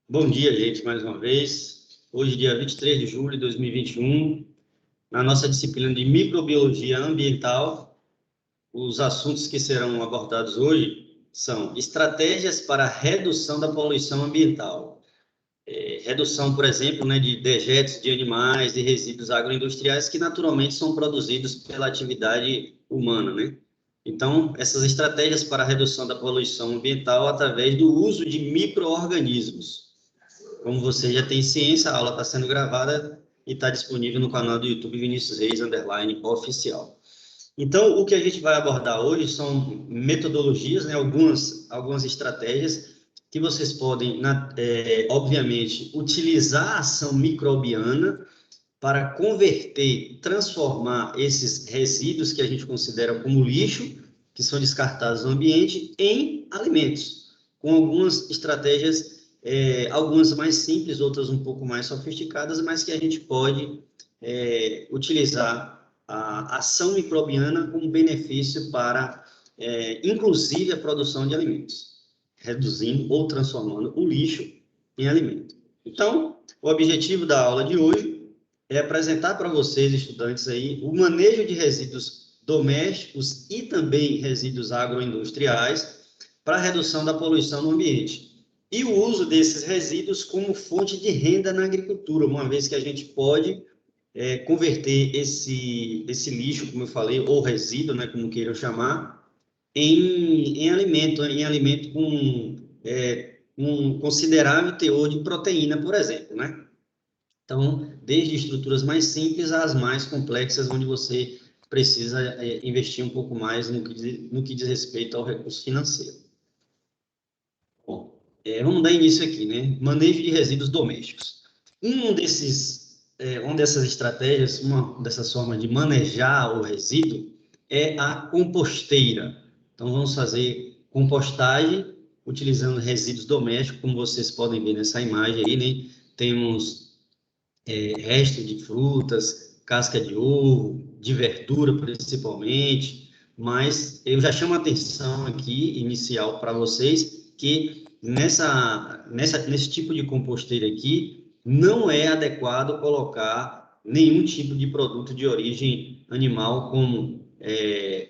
Bom dia, gente, mais uma vez. Hoje, dia 23 de julho de 2021, na nossa disciplina de microbiologia ambiental, os assuntos que serão abordados hoje são estratégias para a redução da poluição ambiental. Redução, por exemplo, né, de dejetos de animais e resíduos agroindustriais que naturalmente são produzidos pela atividade humana, né? Então, essas estratégias para a redução da poluição ambiental através do uso de micro-organismos. Como você já tem ciência, a aula está sendo gravada e está disponível no canal do YouTube Vinícius Reis, _oficial. Então, o que a gente vai abordar hoje são metodologias, né, algumas estratégias que vocês podem, obviamente, utilizar a ação microbiana para converter, transformar esses resíduos que a gente considera como lixo, que são descartados no ambiente, em alimentos, com algumas estratégias, algumas mais simples, outras um pouco mais sofisticadas, mas que a gente pode utilizar a ação microbiana como benefício para, inclusive, a produção de alimentos, reduzindo ou transformando o lixo em alimento. Então, o objetivo da aula de hoje é apresentar para vocês, estudantes aí, o manejo de resíduos domésticos e também resíduos agroindustriais para a redução da poluição no ambiente. E o uso desses resíduos como fonte de renda na agricultura, uma vez que a gente pode converter esse lixo, como eu falei, ou resíduo, né, como queiram chamar, em alimento com um considerável teor de proteína, por exemplo, né? Então, desde estruturas mais simples às mais complexas, onde você precisa investir um pouco mais no que diz respeito ao recurso financeiro. Bom, vamos dar início aqui, né? Manejo de resíduos domésticos. Uma dessas estratégias, uma dessas formas de manejar o resíduo é a composteira. Então, vamos fazer compostagem utilizando resíduos domésticos, como vocês podem ver nessa imagem aí, né? Temos resto de frutas, casca de ovo, de verdura principalmente, mas eu já chamo a atenção aqui, inicial, para vocês, que nesse tipo de composteira aqui, não é adequado colocar nenhum tipo de produto de origem animal, como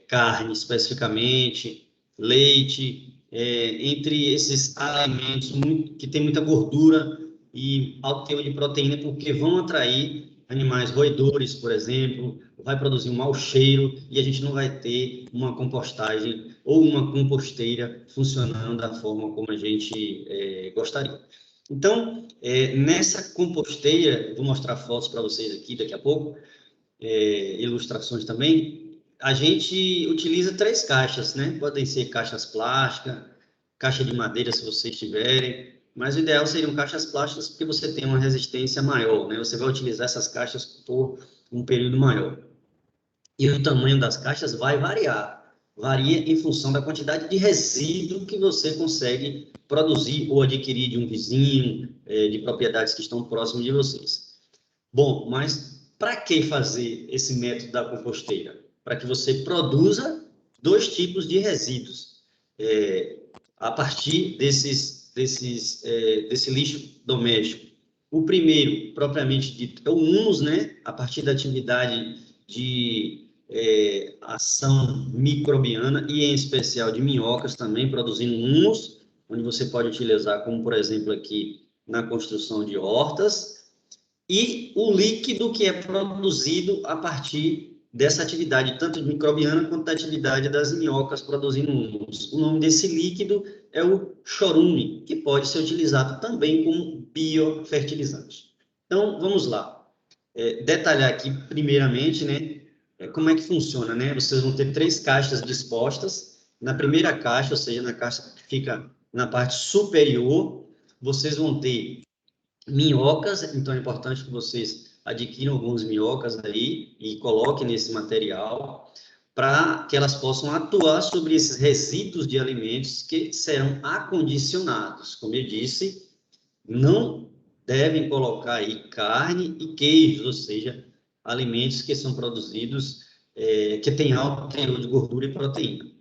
carne especificamente, leite, entre esses alimentos que tem muita gordura e alto teor de proteína, porque vão atrair animais roedores, por exemplo, vai produzir um mau cheiro e a gente não vai ter uma compostagem ou uma composteira funcionando da forma como a gente gostaria. Então, nessa composteira, vou mostrar fotos para vocês aqui daqui a pouco, ilustrações também, a gente utiliza 3 caixas, né? Podem ser caixas plásticas, caixa de madeira, se vocês tiverem, mas o ideal seriam caixas plásticas, porque você tem uma resistência maior, né? Você vai utilizar essas caixas por um período maior. E o tamanho das caixas vai variar. Varia em função da quantidade de resíduo que você consegue produzir ou adquirir de um vizinho, de propriedades que estão próximas de vocês. Bom, mas para que fazer esse método da composteira? Para que você produza 2 tipos de resíduos a partir desse lixo doméstico. O primeiro, propriamente dito, é o humus, né? A partir da atividade de ação microbiana e, em especial, de minhocas também produzindo humus, onde você pode utilizar, como por exemplo aqui, na construção de hortas, e o líquido que é produzido a partir dessa atividade, tanto microbiana quanto da atividade das minhocas produzindo humus. O nome desse líquido é o chorume, que pode ser utilizado também como biofertilizante. Então, vamos lá. Detalhar aqui, primeiramente, né, como é que funciona, né? Vocês vão ter 3 caixas dispostas. Na primeira caixa, ou seja, na caixa que fica na parte superior, vocês vão ter minhocas, então é importante que vocês adquiram algumas minhocas aí e coloquem nesse material para que elas possam atuar sobre esses resíduos de alimentos que serão acondicionados. Como eu disse, não devem colocar aí carne e queijos, ou seja, alimentos que são produzidos, que têm alto teor de gordura e proteína.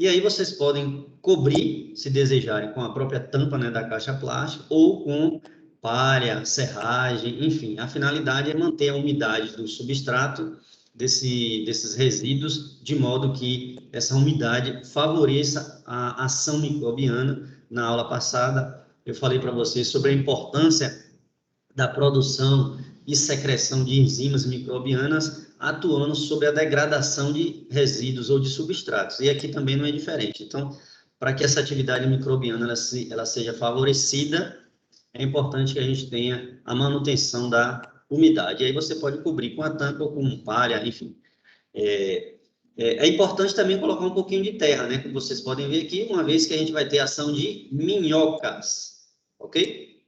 E aí vocês podem cobrir, se desejarem, com a própria tampa, né, da caixa plástica ou com palha, serragem, enfim. A finalidade é manter a umidade do substrato desses resíduos, de modo que essa umidade favoreça a ação microbiana. Na aula passada, eu falei para vocês sobre a importância da produção e secreção de enzimas microbianas atuando sobre a degradação de resíduos ou de substratos. E aqui também não é diferente. Então, para que essa atividade microbiana ela seja favorecida, é importante que a gente tenha a manutenção da umidade. E aí você pode cobrir com a tampa ou com palha, enfim. É importante também colocar um pouquinho de terra, né? Como vocês podem ver aqui, uma vez que a gente vai ter ação de minhocas, ok?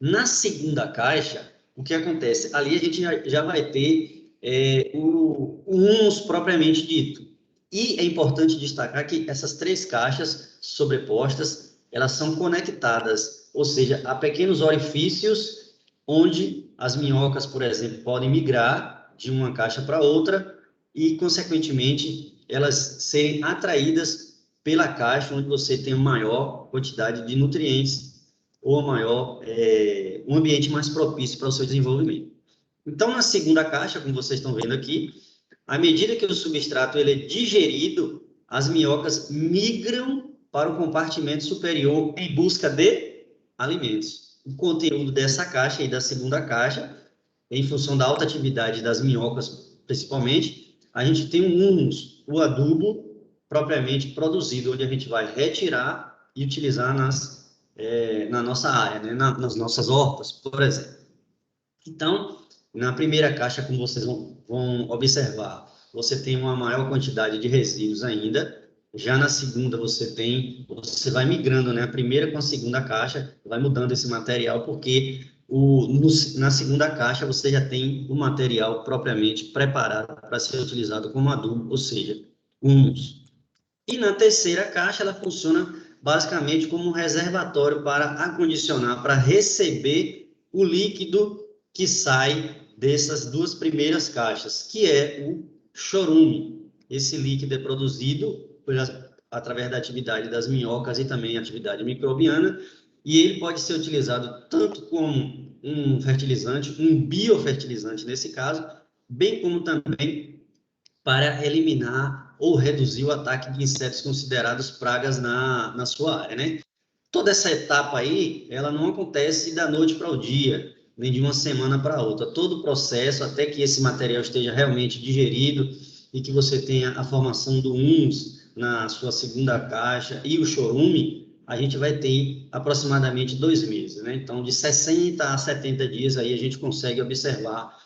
Na segunda caixa, o que acontece? Ali a gente já vai ter o humus propriamente dito. E é importante destacar que essas três caixas sobrepostas, elas são conectadas, ou seja, há pequenos orifícios onde as minhocas, por exemplo, podem migrar de uma caixa para outra e, consequentemente, elas serem atraídas pela caixa onde você tem uma maior quantidade de nutrientes ou maior, um ambiente mais propício para o seu desenvolvimento. Então, na segunda caixa, como vocês estão vendo aqui, à medida que o substrato ele é digerido, as minhocas migram para o compartimento superior em busca de alimentos. O conteúdo dessa caixa e da segunda caixa, em função da alta atividade das minhocas, principalmente, a gente tem um humus, o adubo propriamente produzido, onde a gente vai retirar e utilizar na nossa área, né? Nas nossas hortas, por exemplo. Então, na primeira caixa, como vocês vão observar, você tem uma maior quantidade de resíduos ainda. Já na segunda, você vai migrando, né? A primeira com a segunda caixa, vai mudando esse material, porque na segunda caixa você já tem o material propriamente preparado para ser utilizado como adubo, ou seja, humus. E na terceira caixa, ela funciona basicamente como um reservatório para acondicionar, para receber o líquido que sai dessas duas primeiras caixas, que é o chorume. Esse líquido é produzido através da atividade das minhocas e também atividade microbiana, e ele pode ser utilizado tanto como um fertilizante, um biofertilizante nesse caso, bem como também para eliminar ou reduzir o ataque de insetos considerados pragas na sua área, né? Toda essa etapa aí, ela não acontece da noite para o dia, nem de uma semana para outra. Todo o processo, até que esse material esteja realmente digerido e que você tenha a formação do humus na sua segunda caixa e o chorume, a gente vai ter aproximadamente 2 meses, né? Então, de 60 a 70 dias aí a gente consegue observar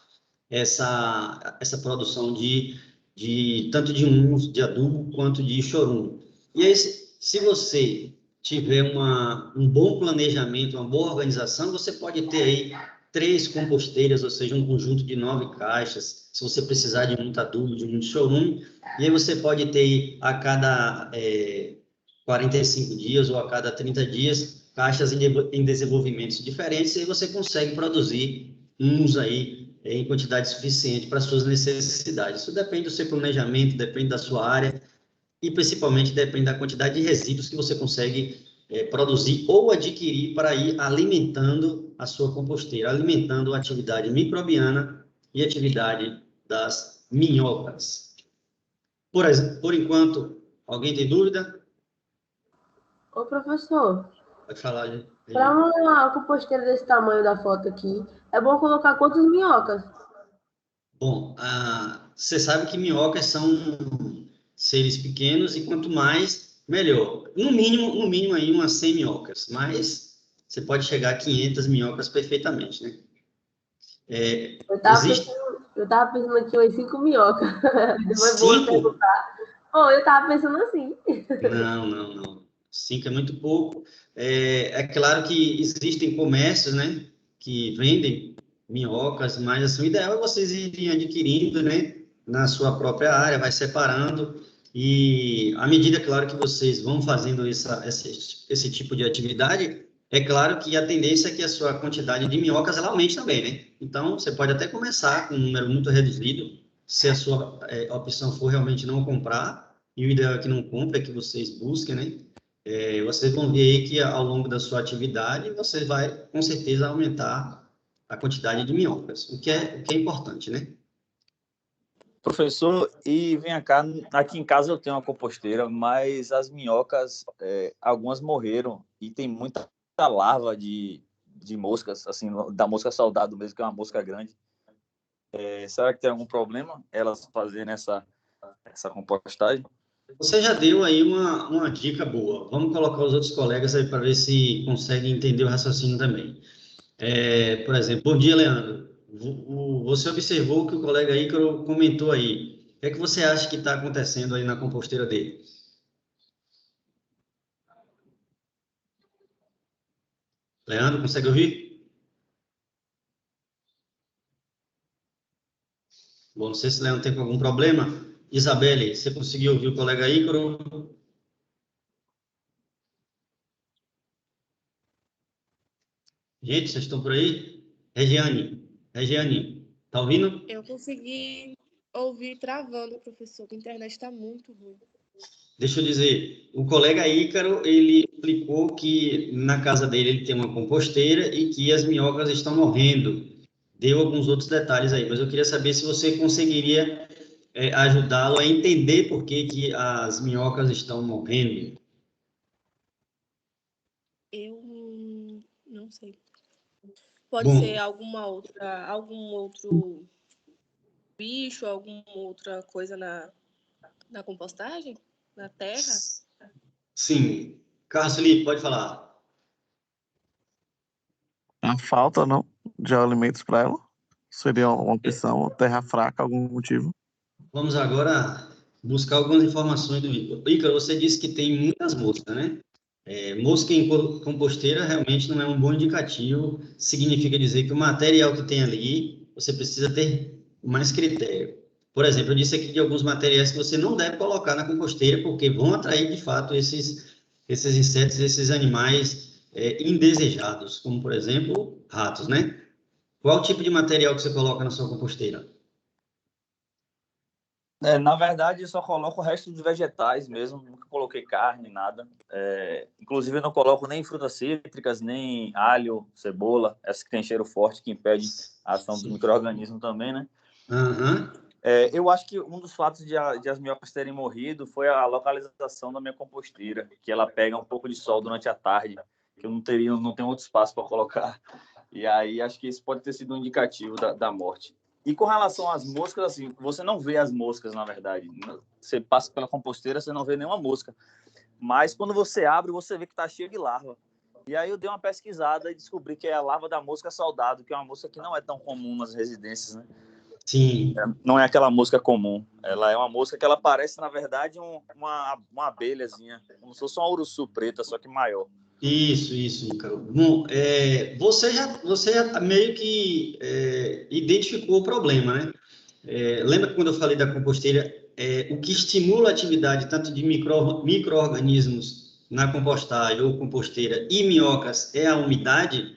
essa produção tanto de humus, de adubo, quanto de chorume. E aí, se você tiver um bom planejamento, uma boa organização, você pode ter aí 3 composteiras, ou seja, um conjunto de 9 caixas, se você precisar de muito adubo, de muito chorume, e aí você pode ter a cada 45 dias ou a cada 30 dias caixas em desenvolvimentos diferentes, e aí você consegue produzir humus aí em quantidade suficiente para suas necessidades. Isso depende do seu planejamento, depende da sua área e principalmente depende da quantidade de resíduos que você consegue produzir ou adquirir para ir alimentando a sua composteira, alimentando a atividade microbiana e a atividade das minhocas. Por enquanto, alguém tem dúvida? Ô, professor, Pode falar, gente. para uma composteira desse tamanho da foto aqui, é bom colocar quantas minhocas? Bom, você sabe que minhocas são seres pequenos e quanto mais, melhor. No mínimo aí umas 100 minhocas, mas você pode chegar a 500 minhocas perfeitamente, né? Eu tava pensando aqui umas 5 minhocas. Foi bom 5? Bom, eu tava pensando assim. Não. 5 é muito pouco. É claro que existem comércios, né, que vendem minhocas, mas assim, o ideal é vocês irem adquirindo, né, na sua própria área, vai separando, e à medida, claro, que vocês vão fazendo esse tipo de atividade, é claro que a tendência é que a sua quantidade de minhocas ela aumente também, né? Então, você pode até começar com um número muito reduzido, se a sua opção for realmente não comprar, e o ideal é que não compre, é que vocês busquem, né? Vocês vão ver aí que ao longo da sua atividade, você vai, com certeza, aumentar a quantidade de minhocas, o que é importante, né? Professor, e vem cá, aqui em casa eu tenho uma composteira, mas as minhocas, algumas morreram e tem muita larva de moscas, assim, da mosca soldado mesmo, que é uma mosca grande. Será que tem algum problema elas fazerem essa compostagem? Você já deu aí uma dica boa. Vamos colocar os outros colegas aí para ver se conseguem entender o raciocínio também. Por exemplo, bom dia, Leandro. Você observou que o colega Ícaro comentou aí. O que é que você acha que está acontecendo aí na composteira dele? Leandro, consegue ouvir? Bom, não sei se o Leandro tem algum problema. Isabelle, você conseguiu ouvir o colega Ícaro? Gente, vocês estão por aí? Regiane, tá ouvindo? Eu consegui ouvir travando, professor, que a internet está muito ruim. Deixa eu dizer, o colega Ícaro, ele explicou que na casa dele ele tem uma composteira e que as minhocas estão morrendo. Deu alguns outros detalhes aí, mas eu queria saber se você conseguiria ajudá-lo a entender por que que as minhocas estão morrendo. Eu não sei. Pode Bom, ser algum outro bicho, alguma outra coisa na compostagem? Na terra? sim. Carlos Felipe, pode falar. A falta, não, de alimentos para ela seria uma opção, terra fraca, algum motivo. Vamos agora buscar algumas informações do Ícaro. Ícaro, você disse que tem muitas moscas, né? Mosca em composteira realmente não é um bom indicativo, significa dizer que o material que tem ali, você precisa ter mais critério. Por exemplo, eu disse aqui de alguns materiais que você não deve colocar na composteira, porque vão atrair, de fato, esses insetos, esses animais indesejados, como, por exemplo, ratos, né? Qual tipo de material que você coloca na sua composteira? Na verdade, eu só coloco o resto dos vegetais mesmo, nunca coloquei carne, nada. Inclusive, eu não coloco nem frutas cítricas, nem alho, cebola, essa que tem cheiro forte, que impede a ação dos micro-organismos também, né? Uhum. Eu acho que um dos fatos de as minhocas terem morrido foi a localização da minha composteira, que ela pega um pouco de sol durante a tarde, que eu não tenho outro espaço para colocar. E aí, acho que isso pode ter sido um indicativo da morte. E com relação às moscas, assim, você não vê as moscas, na verdade. Você passa pela composteira, você não vê nenhuma mosca. Mas quando você abre, você vê que está cheio de larva. E aí eu dei uma pesquisada e descobri que é a larva da mosca soldado, que é uma mosca que não é tão comum nas residências, né? Sim. Não é aquela mosca comum. Ela é uma mosca que ela parece, na verdade, uma abelhazinha. Como se fosse uma uruçu preta, só que maior. Isso, Ícaro. Bom, você já meio que identificou o problema, né? Lembra que quando eu falei da composteira, o que estimula a atividade tanto de micro-organismos na compostagem ou composteira e minhocas é a umidade?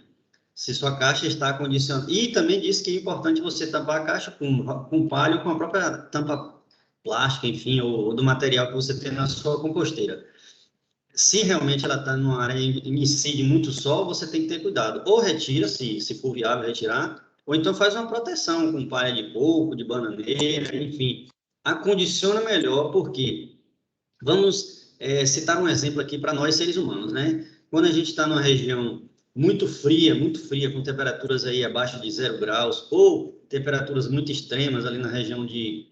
Se sua caixa está condicionada. E também disse que é importante você tampar a caixa com palha ou com a própria tampa plástica, enfim, ou do material que você tem na sua composteira. Se realmente ela está numa área em incide muito sol, você tem que ter cuidado. Ou retira, se for viável retirar, ou então faz uma proteção com palha de coco, de bananeira, enfim. Acondiciona melhor, porque vamos citar um exemplo aqui para nós seres humanos, né? Quando a gente está numa região muito fria, com temperaturas aí abaixo de 0 graus, ou temperaturas muito extremas ali na região de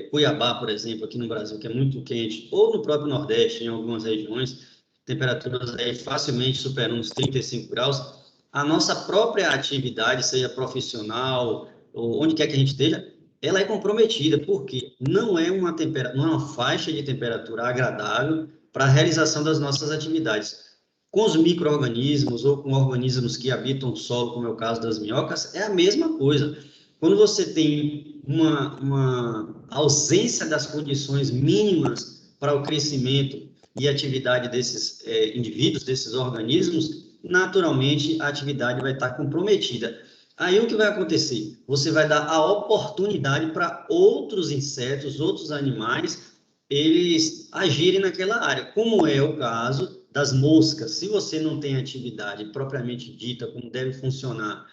Cuiabá, por exemplo, aqui no Brasil, que é muito quente, ou no próprio Nordeste, em algumas regiões, temperaturas aí facilmente superando os 35 graus, a nossa própria atividade, seja profissional, ou onde quer que a gente esteja, ela é comprometida, porque não é uma faixa de temperatura agradável para a realização das nossas atividades. Com os micro-organismos ou com organismos que habitam o solo, como é o caso das minhocas, é a mesma coisa. Quando você tem uma ausência das condições mínimas para o crescimento e atividade desses indivíduos, desses organismos, naturalmente a atividade vai estar comprometida. Aí o que vai acontecer? Você vai dar a oportunidade para outros insetos, outros animais eles agirem naquela área, como é o caso das moscas. Se você não tem atividade propriamente dita, como deve funcionar,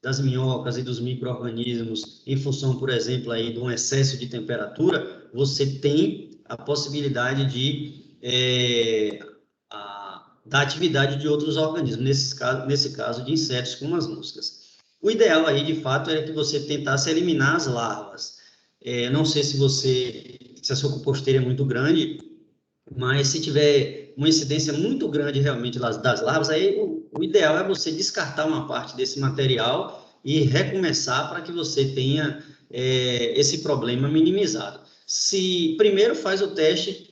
das minhocas e dos micro-organismos, em função, por exemplo, aí de um excesso de temperatura, você tem a possibilidade da atividade de outros organismos, nesse caso de insetos como as moscas. O ideal aí, de fato, é que você tentasse eliminar as larvas. Não sei se a sua composteira é muito grande, mas se tiver uma incidência muito grande realmente das larvas, aí o ideal é você descartar uma parte desse material e recomeçar para que você tenha esse problema minimizado. Se primeiro faz o teste,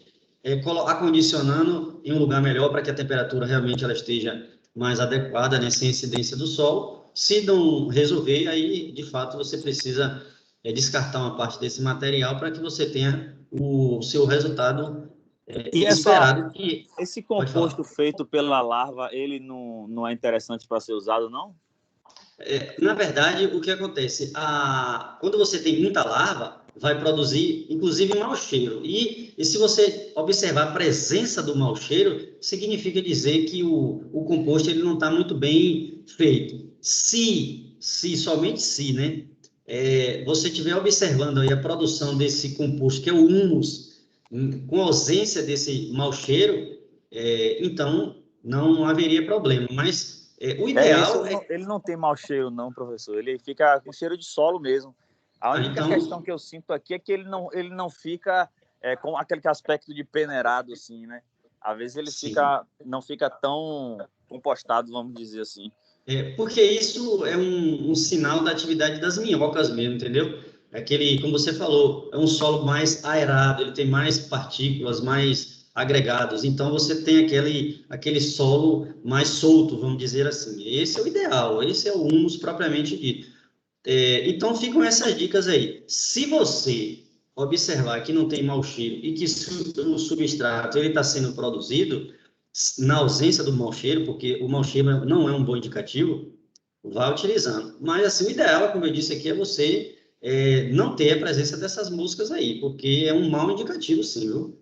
acondicionando em um lugar melhor para que a temperatura realmente ela esteja mais adequada, né, sem incidência do sol. Se não resolver, aí de fato você precisa descartar uma parte desse material para que você tenha o seu resultado E esperado. esse composto feito pela larva, ele não é interessante para ser usado, não? Na verdade, o que acontece? Quando você tem muita larva, vai produzir, inclusive, mau cheiro. E se você observar a presença do mau cheiro, significa dizer que o composto ele não está muito bem feito. Somente se, né? Você estiver observando aí a produção desse composto, que é o humus, com ausência desse mau cheiro, então não haveria problema. Mas o ideal ele não tem mau cheiro, não, professor. Ele fica com cheiro de solo mesmo. A única questão que eu sinto aqui é que ele não fica com aquele aspecto de peneirado, assim, né? Às vezes ele não fica tão compostado, vamos dizer assim. Porque isso é um sinal da atividade das minhocas mesmo, entendeu? Como você falou, é um solo mais aerado, ele tem mais partículas, mais agregados. Então, você tem aquele solo mais solto, vamos dizer assim. Esse é o ideal, esse é o humus propriamente dito. Então, ficam essas dicas aí. Se você observar que não tem mau cheiro e que o substrato está sendo produzido na ausência do mau cheiro, porque o mau cheiro não é um bom indicativo, vá utilizando. Mas, assim, o ideal, como eu disse aqui, é você não ter a presença dessas moscas aí, porque é um mau indicativo, sim, viu?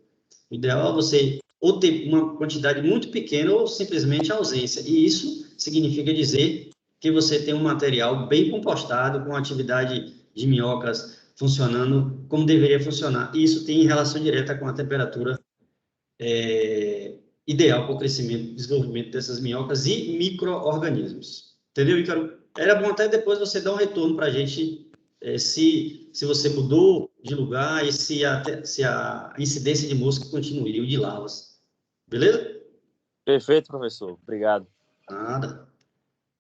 O ideal é você ou ter uma quantidade muito pequena ou simplesmente ausência. E isso significa dizer que você tem um material bem compostado, com atividade de minhocas funcionando como deveria funcionar. E isso tem relação direta com a temperatura ideal para o crescimento e desenvolvimento dessas minhocas e micro-organismos. Entendeu, Ícaro? Era bom até depois você dar um retorno para a gente se você mudou de lugar e se a incidência de mosca continua, e de larvas. Beleza? Perfeito, professor. Obrigado. Nada.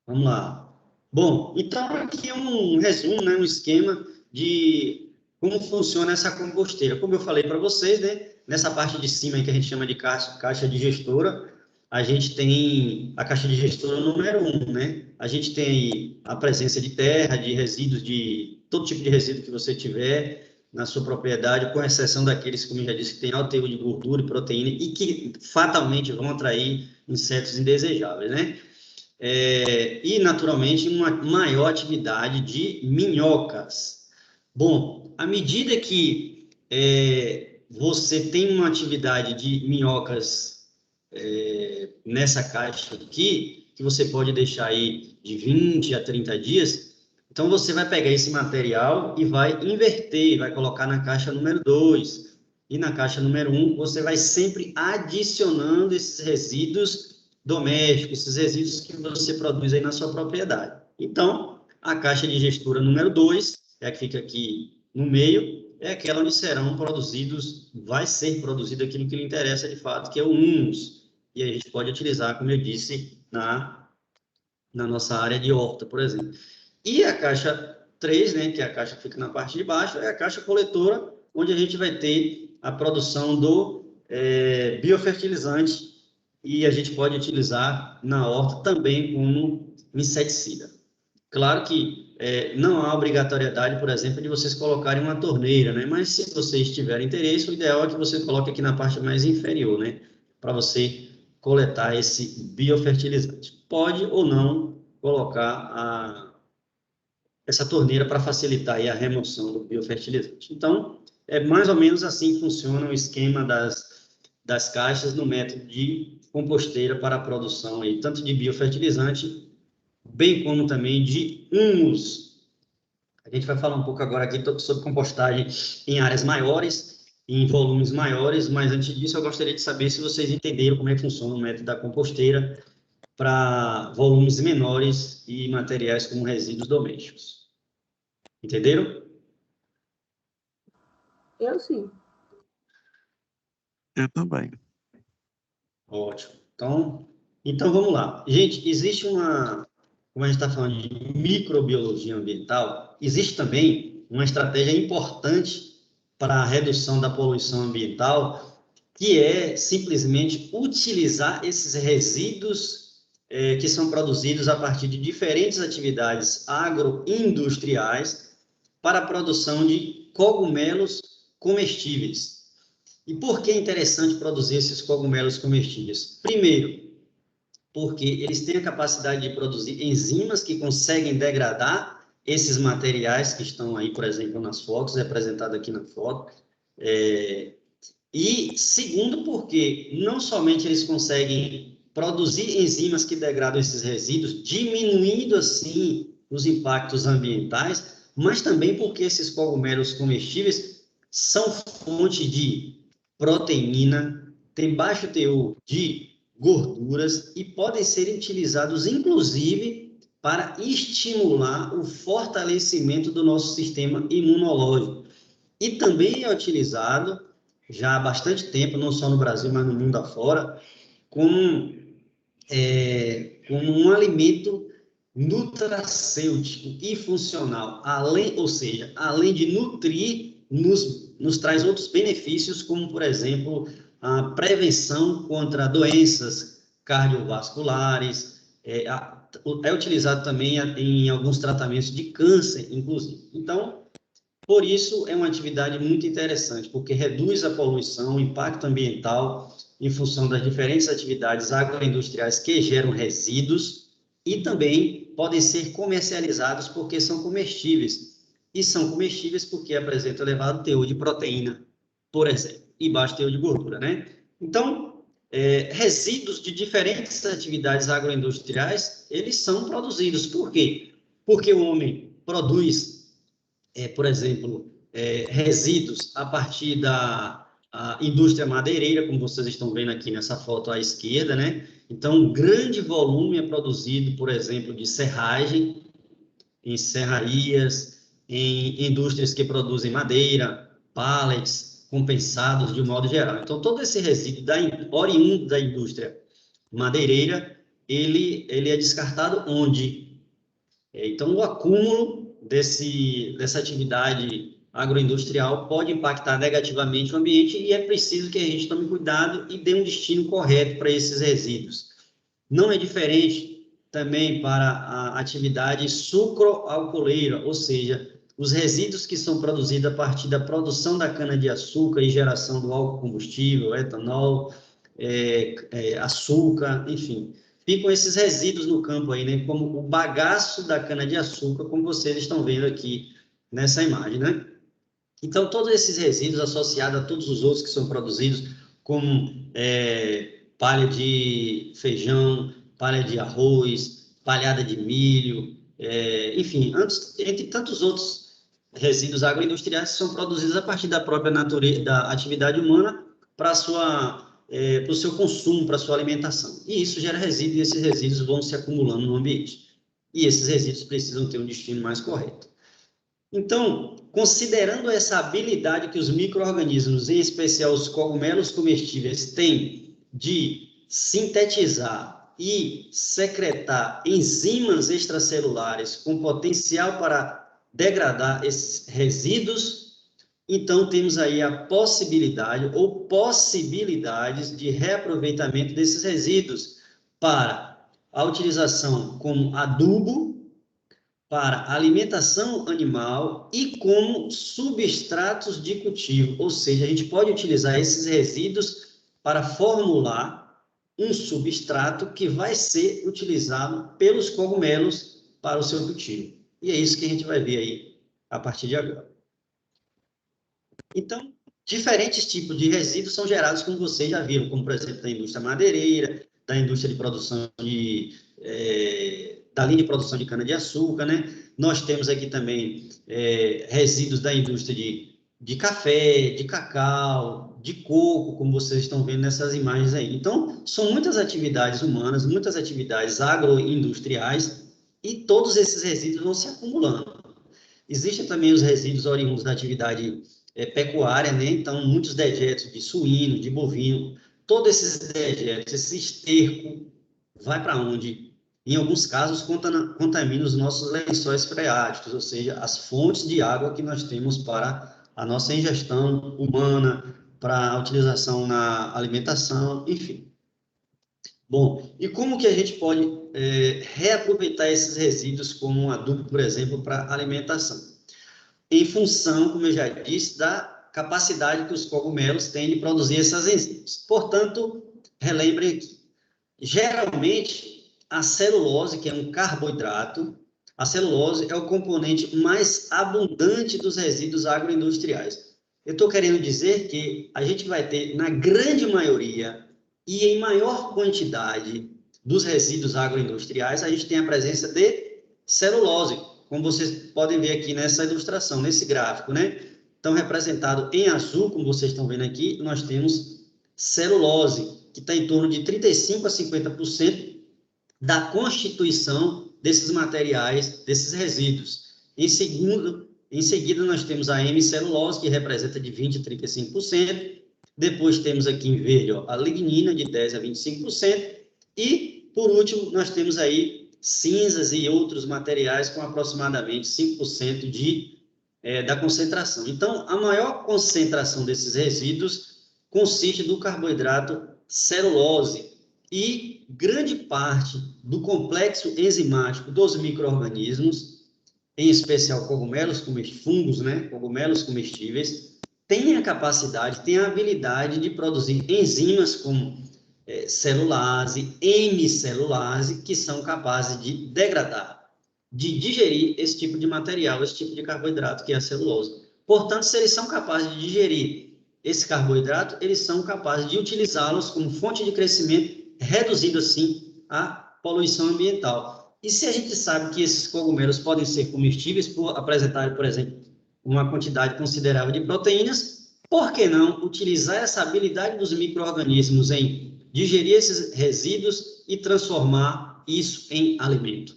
Vamos lá. Bom, então aqui é um resumo, né, um esquema de como funciona essa composteira. Como eu falei para vocês, né, nessa parte de cima aí que a gente chama de caixa de gestora, a gente tem a caixa de gestora número 1, né? A gente tem aí a presença de terra, de resíduos, de todo tipo de resíduo que você tiver na sua propriedade, com exceção daqueles, como eu já disse, que tem alto teor de gordura e proteína e que fatalmente vão atrair insetos indesejáveis, né? E, naturalmente, uma maior atividade de minhocas. Bom, à medida que você tem uma atividade de minhocas nessa caixa aqui, que você pode deixar aí de 20 a 30 dias, então você vai pegar esse material e vai inverter, vai colocar na caixa número 2. E na caixa número 1, você vai sempre adicionando esses resíduos domésticos, esses resíduos que você produz aí na sua propriedade. Então, a caixa de gestura número 2, é a que fica aqui no meio, é aquela onde vai ser produzido aquilo que lhe interessa de fato, que é o humus. E a gente pode utilizar, como eu disse, na nossa área de horta, por exemplo. E a caixa 3, né, que é a caixa que fica na parte de baixo, é a caixa coletora, onde a gente vai ter a produção do biofertilizante, e a gente pode utilizar na horta também como inseticida. Claro que não há obrigatoriedade, por exemplo, de vocês colocarem uma torneira, né? Mas se vocês tiverem interesse, o ideal é que você coloque aqui na parte mais inferior, né? Para você coletar esse biofertilizante. Pode ou não colocar essa torneira para facilitar aí a remoção do biofertilizante. Então, é mais ou menos assim que funciona o esquema das caixas no método de composteira para a produção aí, tanto de biofertilizante, bem como também de humus. A gente vai falar um pouco agora aqui sobre compostagem em áreas maiores, em volumes maiores, mas antes disso eu gostaria de saber se vocês entenderam como é que funciona o método da composteira para volumes menores e materiais como resíduos domésticos. Entenderam? Eu sim. Eu também. Ótimo. Então vamos lá. Gente, existe como a gente está falando de microbiologia ambiental, existe também uma estratégia importante para a redução da poluição ambiental, que é simplesmente utilizar esses resíduos que são produzidos a partir de diferentes atividades agroindustriais para a produção de cogumelos comestíveis. E por que é interessante produzir esses cogumelos comestíveis? Primeiro, porque eles têm a capacidade de produzir enzimas que conseguem degradar esses materiais que estão aí, por exemplo, nas fotos, representado aqui na foto. E segundo, porque não somente eles conseguem produzir enzimas que degradam esses resíduos, diminuindo assim os impactos ambientais, mas também porque esses cogumelos comestíveis são fonte de proteína, tem baixo teor de gorduras e podem ser utilizados, inclusive, para estimular o fortalecimento do nosso sistema imunológico. E também é utilizado, já há bastante tempo, não só no Brasil, mas no mundo afora, como um alimento nutracêutico e funcional, ou seja, além de nutrir, nos traz outros benefícios, como, por exemplo, a prevenção contra doenças cardiovasculares, é utilizado também em alguns tratamentos de câncer, inclusive. Então, por isso, é uma atividade muito interessante, porque reduz a poluição, o impacto ambiental, em função das diferentes atividades agroindustriais que geram resíduos, e também podem ser comercializados porque são comestíveis. E são comestíveis porque apresentam elevado teor de proteína, por exemplo, e baixo teor de gordura, né? Então, resíduos de diferentes atividades agroindustriais, eles são produzidos. Por quê? Porque o homem produz por exemplo, resíduos a partir da indústria madeireira, como vocês estão vendo aqui nessa foto à esquerda, né? Então, um grande volume é produzido, por exemplo, de serragem, em serrarias, em indústrias que produzem madeira, pallets, compensados de um modo geral. Então, todo esse resíduo oriundo da indústria madeireira, ele é descartado onde? Então, o acúmulo dessa atividade agroindustrial pode impactar negativamente o ambiente e é preciso que a gente tome cuidado e dê um destino correto para esses resíduos. Não é diferente também para a atividade sucroalcooleira, ou seja, os resíduos que são produzidos a partir da produção da cana-de-açúcar e geração do álcool combustível, etanol, açúcar, enfim. Ficam esses resíduos no campo aí, né? Como o bagaço da cana-de-açúcar, como vocês estão vendo aqui nessa imagem, né? Então, todos esses resíduos associados a todos os outros que são produzidos, como palha de feijão, palha de arroz, palhada de milho, enfim, entre tantos outros resíduos agroindustriais que são produzidos a partir da própria natureza, da atividade humana para o seu consumo, para a sua alimentação. E isso gera resíduos, e esses resíduos vão se acumulando no ambiente. E esses resíduos precisam ter um destino mais correto. Então, considerando essa habilidade que os micro-organismos, em especial os cogumelos comestíveis, têm de sintetizar e secretar enzimas extracelulares com potencial para degradar esses resíduos, então temos aí a possibilidade ou possibilidades de reaproveitamento desses resíduos para a utilização como adubo, para alimentação animal e como substratos de cultivo, ou seja, a gente pode utilizar esses resíduos para formular um substrato que vai ser utilizado pelos cogumelos para o seu cultivo. E é isso que a gente vai ver aí a partir de agora. Então, diferentes tipos de resíduos são gerados, como vocês já viram, como, por exemplo, da indústria madeireira, da indústria de produção da linha de produção de cana-de-açúcar, né? Nós temos aqui também resíduos da indústria de café, de cacau, de coco, como vocês estão vendo nessas imagens aí. Então, são muitas atividades humanas, muitas atividades agroindustriais, e todos esses resíduos vão se acumulando. Existem também os resíduos oriundos da atividade pecuária, né? Então, muitos dejetos de suíno, de bovino, todos esses dejetos, esse esterco, vai para onde? Em alguns casos, contamina os nossos lençóis freáticos, ou seja, as fontes de água que nós temos para a nossa ingestão humana, para a utilização na alimentação, enfim. Bom, e como que a gente pode reaproveitar esses resíduos como um adubo, por exemplo, para alimentação? Em função, como eu já disse, da capacidade que os cogumelos têm de produzir essas enzimas. Portanto, relembrem aqui, geralmente, a celulose, que é um carboidrato, a celulose é o componente mais abundante dos resíduos agroindustriais. Eu estou querendo dizer que a gente vai ter, na grande maioria e em maior quantidade dos resíduos agroindustriais, a gente tem a presença de celulose, como vocês podem ver aqui nessa ilustração, nesse gráfico, né? Então, representado em azul, como vocês estão vendo aqui, nós temos celulose, que está em torno de 35% a 50% da constituição desses materiais, desses resíduos. Em seguida, nós temos a hemicelulose, que representa de 20% a 35%. Depois temos aqui em verde, ó, a lignina, de 10% a 25%. E, por último, nós temos aí cinzas e outros materiais com aproximadamente 5% da concentração. Então, a maior concentração desses resíduos consiste do carboidrato celulose, e grande parte do complexo enzimático dos micro-organismos, em especial cogumelos, fungos, né? Cogumelos comestíveis, tem a capacidade, tem a habilidade de produzir enzimas como celulase, hemicelulase, que são capazes de degradar, de digerir esse tipo de material, esse tipo de carboidrato, que é a celulose. Portanto, se eles são capazes de digerir esse carboidrato, eles são capazes de utilizá-los como fonte de crescimento, reduzindo, assim, a poluição ambiental. E se a gente sabe que esses cogumelos podem ser comestíveis por apresentarem, por exemplo, uma quantidade considerável de proteínas, por que não utilizar essa habilidade dos micro-organismos em digerir esses resíduos e transformar isso em alimento?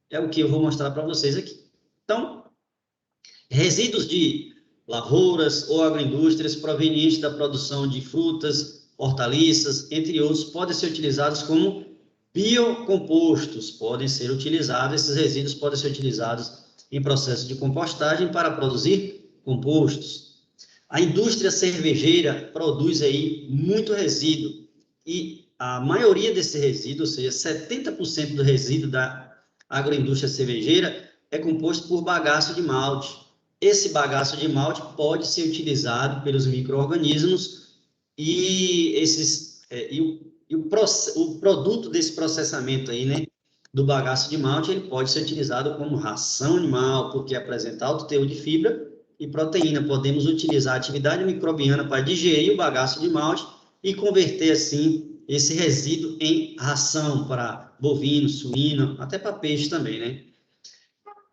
É o que eu vou mostrar para vocês aqui. Então, resíduos de lavouras ou agroindústrias provenientes da produção de frutas, hortaliças, entre outros, podem ser utilizados como biocompostos, esses resíduos podem ser utilizados em processo de compostagem para produzir compostos. A indústria cervejeira produz aí muito resíduo, e a maioria desse resíduo, ou seja, 70% do resíduo da agroindústria cervejeira é composto por bagaço de malte. Esse bagaço de malte pode ser utilizado pelos micro-organismos e o produto desse processamento aí, né, do bagaço de malte, ele pode ser utilizado como ração animal, porque apresenta alto teor de fibra e proteína. Podemos utilizar a atividade microbiana para digerir o bagaço de malte e converter, assim, esse resíduo em ração para bovino, suíno, até para peixe também, né?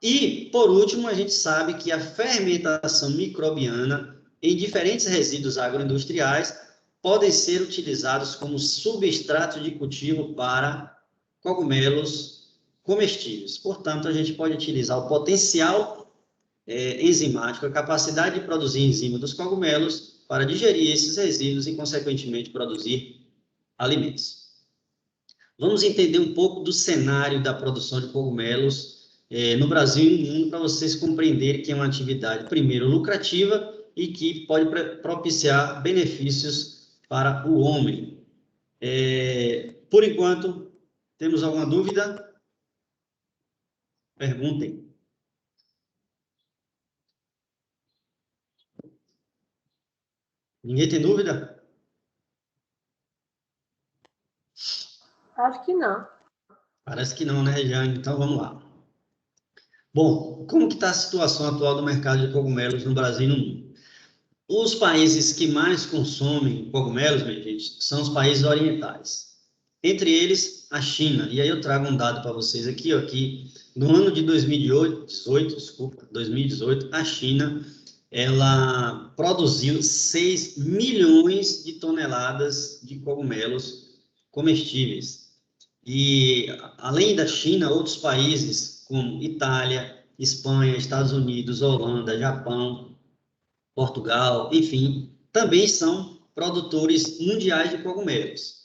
E, por último, a gente sabe que a fermentação microbiana em diferentes resíduos agroindustriais podem ser utilizados como substrato de cultivo para cogumelos comestíveis. Portanto, a gente pode utilizar o potencial enzimático, a capacidade de produzir enzima dos cogumelos para digerir esses resíduos e, consequentemente, produzir alimentos. Vamos entender um pouco do cenário da produção de cogumelos no Brasil e no mundo, para vocês compreenderem que é uma atividade, primeiro, lucrativa e que pode propiciar benefícios para o homem. Por enquanto, temos alguma dúvida? Perguntem. Ninguém tem dúvida? Acho que não. Parece que não, né, Regiane? Então, vamos lá. Bom, como que está a situação atual do mercado de cogumelos no Brasil e no mundo? Os países que mais consomem cogumelos, minha gente, são os países orientais. Entre eles, a China. E aí eu trago um dado para vocês aqui, ó, que no ano de 2018, a China, ela produziu 6 milhões de toneladas de cogumelos comestíveis. E, além da China, outros países como Itália, Espanha, Estados Unidos, Holanda, Japão, Portugal, enfim, também são produtores mundiais de cogumelos.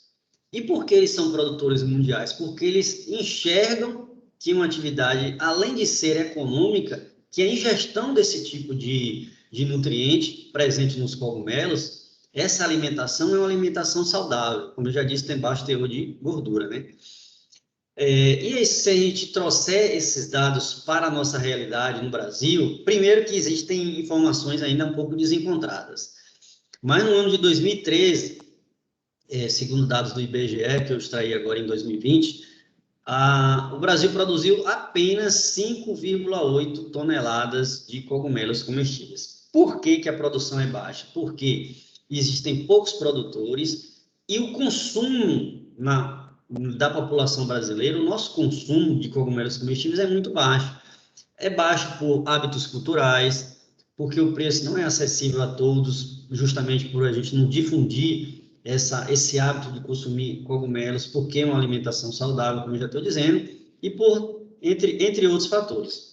E por que eles são produtores mundiais? Porque eles enxergam que uma atividade, além de ser econômica, que a ingestão desse tipo de nutriente presente nos cogumelos, essa alimentação é uma alimentação saudável, como eu já disse, tem baixo teor de gordura, né? E aí, se a gente trouxer esses dados para a nossa realidade no Brasil, primeiro que existem informações ainda um pouco desencontradas. Mas no ano de 2013, segundo dados do IBGE, que eu extraí agora em 2020, o Brasil produziu apenas 5,8 toneladas de cogumelos comestíveis. Por que que a produção é baixa? Porque existem poucos produtores e o consumo da população brasileira, o nosso consumo de cogumelos comestíveis é muito baixo. É baixo por hábitos culturais, porque o preço não é acessível a todos, justamente por a gente não difundir esse hábito de consumir cogumelos, porque é uma alimentação saudável, como eu já estou dizendo, e entre outros fatores.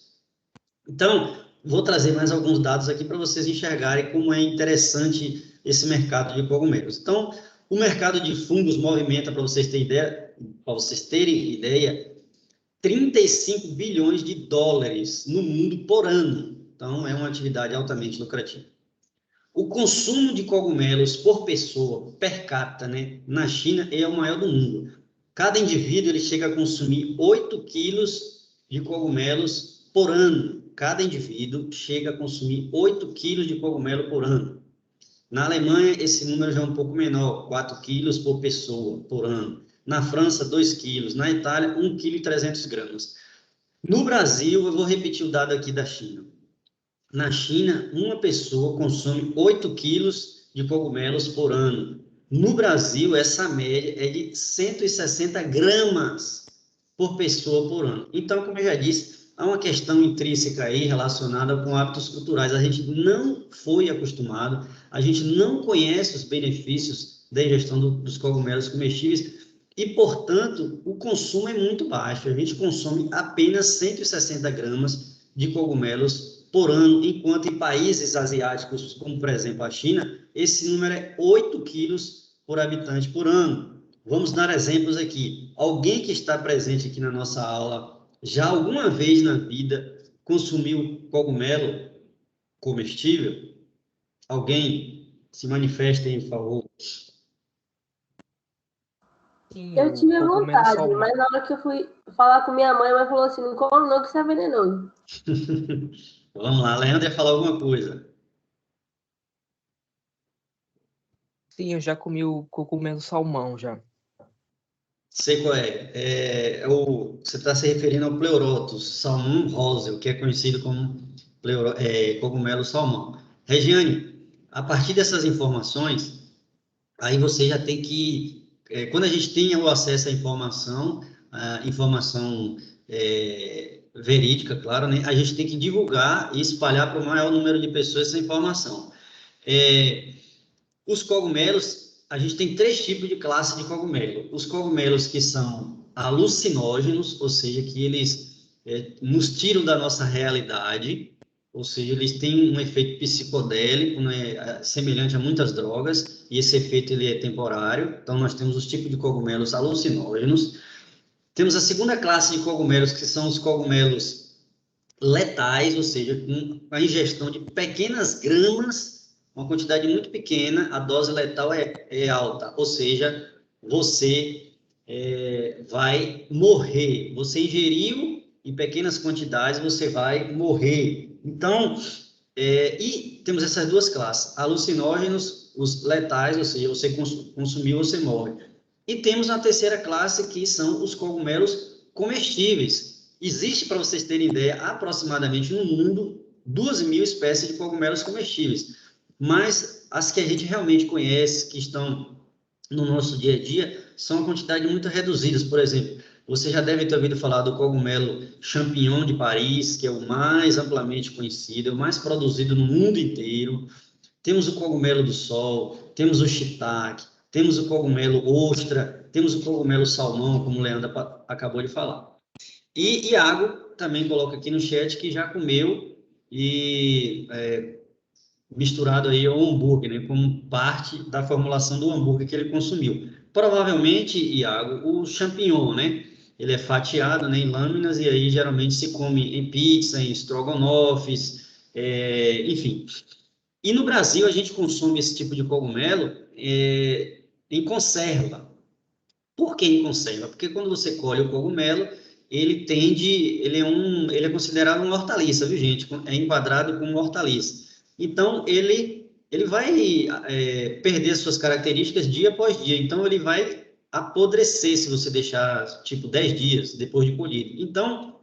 Então, vou trazer mais alguns dados aqui para vocês enxergarem como é interessante esse mercado de cogumelos. Então, o mercado de fungos movimenta, para vocês terem ideia, 35 bilhões de dólares no mundo por ano. Então, é uma atividade altamente lucrativa. O consumo de cogumelos por pessoa, per capita, né, na China, é o maior do mundo. Cada indivíduo ele chega a consumir 8 quilos de cogumelos por ano. Cada indivíduo chega a consumir 8 quilos de cogumelo por ano. Na Alemanha, esse número já é um pouco menor, 4 quilos por pessoa por ano. Na França, 2 quilos. Na Itália, 1,3 kg. No Brasil, eu vou repetir o dado aqui da China. Na China, uma pessoa consome 8 quilos de cogumelos por ano. No Brasil, essa média é de 160 gramas por pessoa por ano. Então, como eu já disse, há uma questão intrínseca aí relacionada com hábitos culturais. A gente não foi acostumado, a gente não conhece os benefícios da ingestão dos cogumelos comestíveis e, portanto, o consumo é muito baixo. A gente consome apenas 160 gramas de cogumelos por ano, enquanto em países asiáticos, como, por exemplo, a China, esse número é 8 quilos por habitante por ano. Vamos dar exemplos aqui. Alguém que está presente aqui na nossa aula, já alguma vez na vida consumiu cogumelo comestível? Alguém se manifeste em favor? Sim, Eu tive a cogumelo vontade, salmão. mas na hora que eu fui falar com minha mãe, ela falou assim, não come não, que isso é venenoso. Vamos lá, Leandro ia falar alguma coisa. Sim, eu já comi o cogumelo salmão já. Sei qual você está se referindo ao Pleurotus salmon roseo, que é conhecido como cogumelo salmão. Regiane, a partir dessas informações, aí você já tem que, quando a gente tem o acesso à informação verídica, claro, né, a gente tem que divulgar e espalhar para o maior número de pessoas essa informação. Os cogumelos, a gente tem 3 tipos de classe de cogumelo. Os cogumelos que são alucinógenos, ou seja, que eles nos tiram da nossa realidade, ou seja, eles têm um efeito psicodélico, né, semelhante a muitas drogas, e esse efeito ele é temporário. Então, nós temos os tipos de cogumelos alucinógenos. Temos a segunda classe de cogumelos, que são os cogumelos letais, ou seja, com a ingestão de pequenas gramas, uma quantidade muito pequena, a dose letal é alta, ou seja, você vai morrer. Você ingeriu em pequenas quantidades, você vai morrer. Então, e temos essas 2 classes, alucinógenos, os letais, ou seja, você consumiu, você morre. E temos a terceira classe, que são os cogumelos comestíveis. Existe, para vocês terem ideia, aproximadamente no mundo 2.000 espécies de cogumelos comestíveis. mas as que a gente realmente conhece, que estão no nosso dia a dia, são uma quantidade muito reduzidas. Por exemplo, você já deve ter ouvido falar do cogumelo champignon de Paris, que é o mais amplamente conhecido, é o mais produzido no mundo inteiro. Temos o cogumelo do sol, temos o shiitake, temos o cogumelo ostra, temos o cogumelo salmão, como o Leandro acabou de falar. E Iago também coloca aqui no chat que já comeu e misturado aí ao hambúrguer, né, como parte da formulação do hambúrguer que ele consumiu. Provavelmente, Iago, o champignon, né? Ele é fatiado, né, em lâminas e aí geralmente se come em pizza, em estrogonofes, enfim. E no Brasil a gente consome esse tipo de cogumelo em conserva. Por que em conserva? Porque quando você colhe o cogumelo, ele é considerado uma hortaliça, viu, gente? É enquadrado como hortaliça. Então, ele vai perder suas características dia após dia. Então, ele vai apodrecer se você deixar, tipo, 10 dias depois de colhido. Então,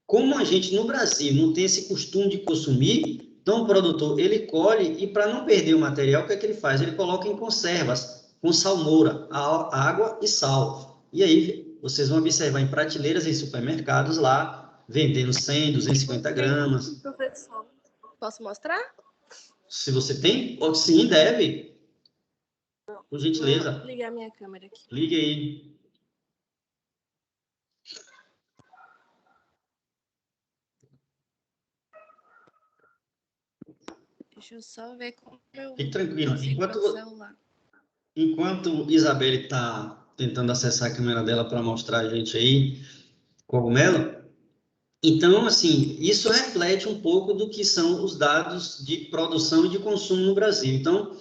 como a gente no Brasil não tem esse costume de consumir, então o produtor, ele colhe e para não perder o material, o que é que ele faz? Ele coloca em conservas, com salmoura, água e sal. E aí, vocês vão observar em prateleiras em supermercados lá, vendendo 100, 250 gramas. Professor, posso mostrar? Se você tem, sim, deve. Por gentileza. Vou ligar minha câmera aqui. Ligue aí. Deixa eu só ver como eu Fique tranquilo. consigo meu celular. Enquanto Isabelle está tentando acessar a câmera dela para mostrar a gente aí cogumelo, então, assim, isso reflete um pouco do que são os dados de produção e de consumo no Brasil. Então,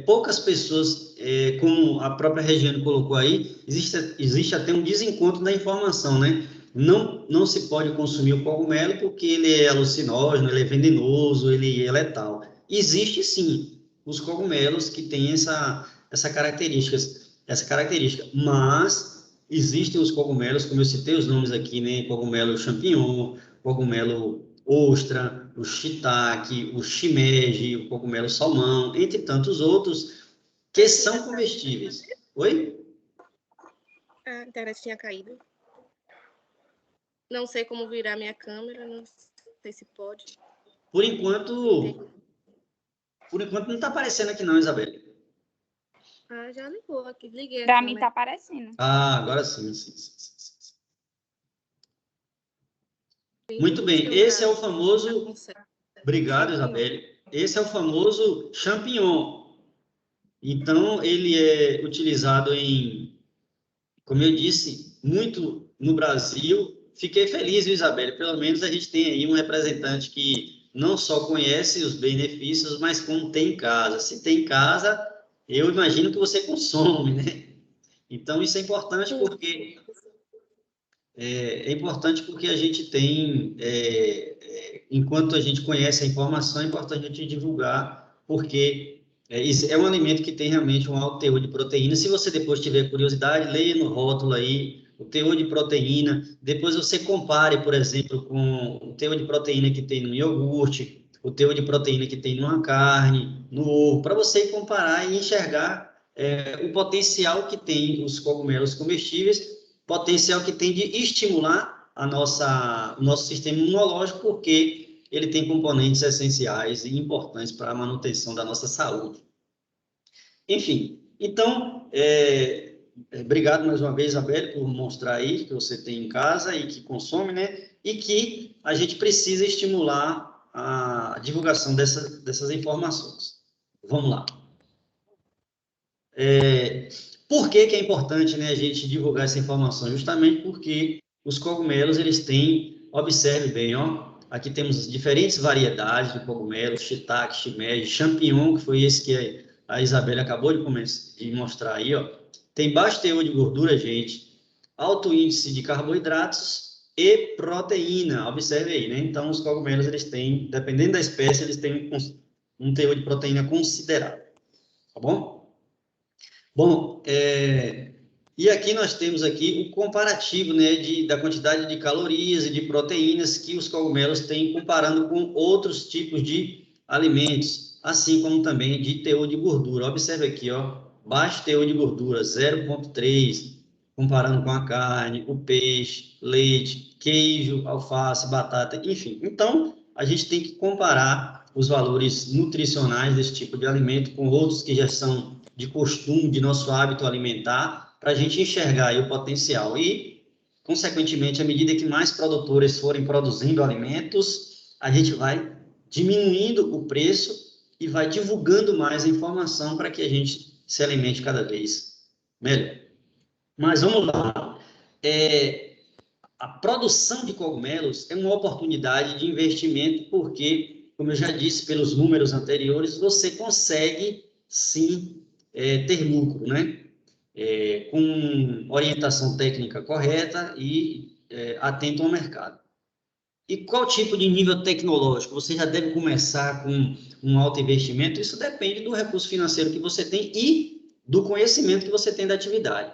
poucas pessoas, como a própria Regiane colocou aí, existe até um desencontro da informação, né? Não se pode consumir o cogumelo porque ele é alucinógeno, ele é venenoso, ele é letal. Existe, sim, os cogumelos que têm essa característica, mas existem os cogumelos, como eu citei os nomes aqui, né? Cogumelo champignon, cogumelo ostra, o shiitake, o shimeji, o cogumelo salmão, entre tantos outros, que são comestíveis. Oi? A internet tinha caído. Não sei como virar minha câmera, não sei se pode. Por enquanto não está aparecendo aqui não, Isabelle. Ah, já ligou aqui, liguei. Para mim tá aparecendo. Ah, agora sim. Muito bem, esse é o famoso... Obrigado, Isabelle. Esse é o famoso champignon. Então, ele é utilizado como eu disse, muito no Brasil. Fiquei feliz, viu, Isabelle? Pelo menos a gente tem aí um representante que não só conhece os benefícios, mas como tem em casa. Se tem em casa, eu imagino que você consome, né? Então, isso é importante porque... É importante porque a gente tem, enquanto a gente conhece a informação, é importante a gente divulgar, porque é um alimento que tem realmente um alto teor de proteína. Se você depois tiver curiosidade, leia no rótulo aí o teor de proteína. Depois você compare, por exemplo, com o teor de proteína que tem no iogurte, o teor de proteína que tem numa carne, no ovo, para você comparar e enxergar o potencial que tem os cogumelos comestíveis, potencial que tem de estimular o nosso sistema imunológico, porque ele tem componentes essenciais e importantes para a manutenção da nossa saúde. Enfim, então, obrigado mais uma vez, Isabelle, por mostrar aí que você tem em casa e que consome, né? E que a gente precisa estimular a divulgação dessas informações. Vamos lá. Por que é importante, né, a gente divulgar essa informação? Justamente porque os cogumelos, eles têm, observe bem, ó, aqui temos diferentes variedades de cogumelos, shiitake, shimeji, champignon, que foi esse que a Isabelle acabou de mostrar aí, ó. Tem baixo teor de gordura, gente, alto índice de carboidratos e proteína, observe aí, né? Então, os cogumelos, eles têm, dependendo da espécie, eles têm um teor de proteína considerável, tá bom? Bom, e aqui nós temos aqui o comparativo, né, da quantidade de calorias e de proteínas que os cogumelos têm comparando com outros tipos de alimentos. assim como também de teor de gordura. Observe aqui, ó, baixo teor de gordura, 0,3, comparando com a carne, o peixe, leite, queijo, alface, batata, enfim. Então, a gente tem que comparar os valores nutricionais desse tipo de alimento com outros que já são de costume, de nosso hábito alimentar, para a gente enxergar aí o potencial. E, consequentemente, à medida que mais produtores forem produzindo alimentos, a gente vai diminuindo o preço e vai divulgando mais a informação para que a gente se alimente cada vez melhor. Mas vamos lá. A produção de cogumelos é uma oportunidade de investimento porque, como eu já disse pelos números anteriores, você consegue, sim, ter lucro, né? Com orientação técnica correta e atento ao mercado. E qual tipo de nível tecnológico? Você já deve começar com um alto investimento? Isso depende do recurso financeiro que você tem e do conhecimento que você tem da atividade.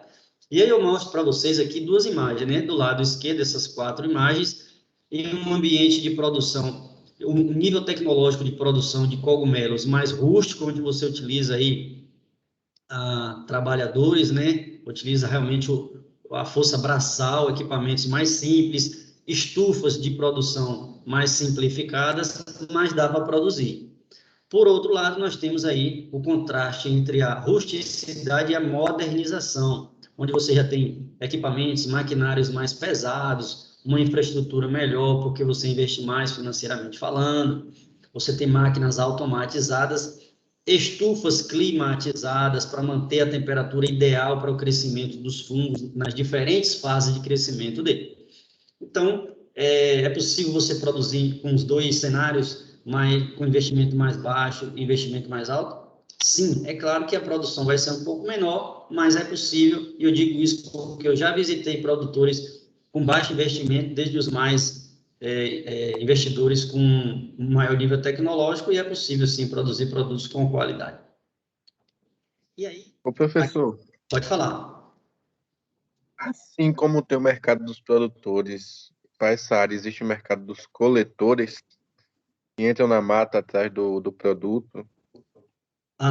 E aí eu mostro para vocês aqui duas imagens, né? Do lado esquerdo, essas 4 imagens, em um ambiente de produção, um nível tecnológico de produção de cogumelos mais rústico, onde você utiliza aí trabalhadores, né? Utiliza realmente a força braçal, equipamentos mais simples, estufas de produção mais simplificadas, mas dá para produzir. Por outro lado, nós temos aí o contraste entre a rusticidade e a modernização, onde você já tem equipamentos, maquinários mais pesados, uma infraestrutura melhor, porque você investe mais financeiramente falando, você tem máquinas automatizadas, estufas climatizadas para manter a temperatura ideal para o crescimento dos fungos nas diferentes fases de crescimento dele. Então, é possível você produzir com os dois cenários, com investimento mais baixo e investimento mais alto? Sim, é claro que a produção vai ser um pouco menor, mas é possível, e eu digo isso porque eu já visitei produtores com baixo investimento, desde os mais investidores com um maior nível tecnológico, e é possível, sim, produzir produtos com qualidade. E aí? Ô, professor, Pode falar. assim como tem o mercado dos produtores, para essa área existe o mercado dos coletores, que entram na mata atrás do produto.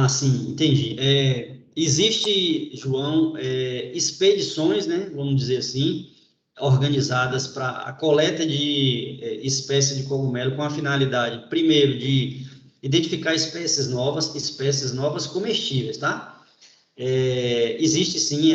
Sim, entendi. Existe, João, expedições, né, vamos dizer assim, organizadas para a coleta de espécies de cogumelo com a finalidade, primeiro, de identificar espécies novas comestíveis, tá? Existe, sim,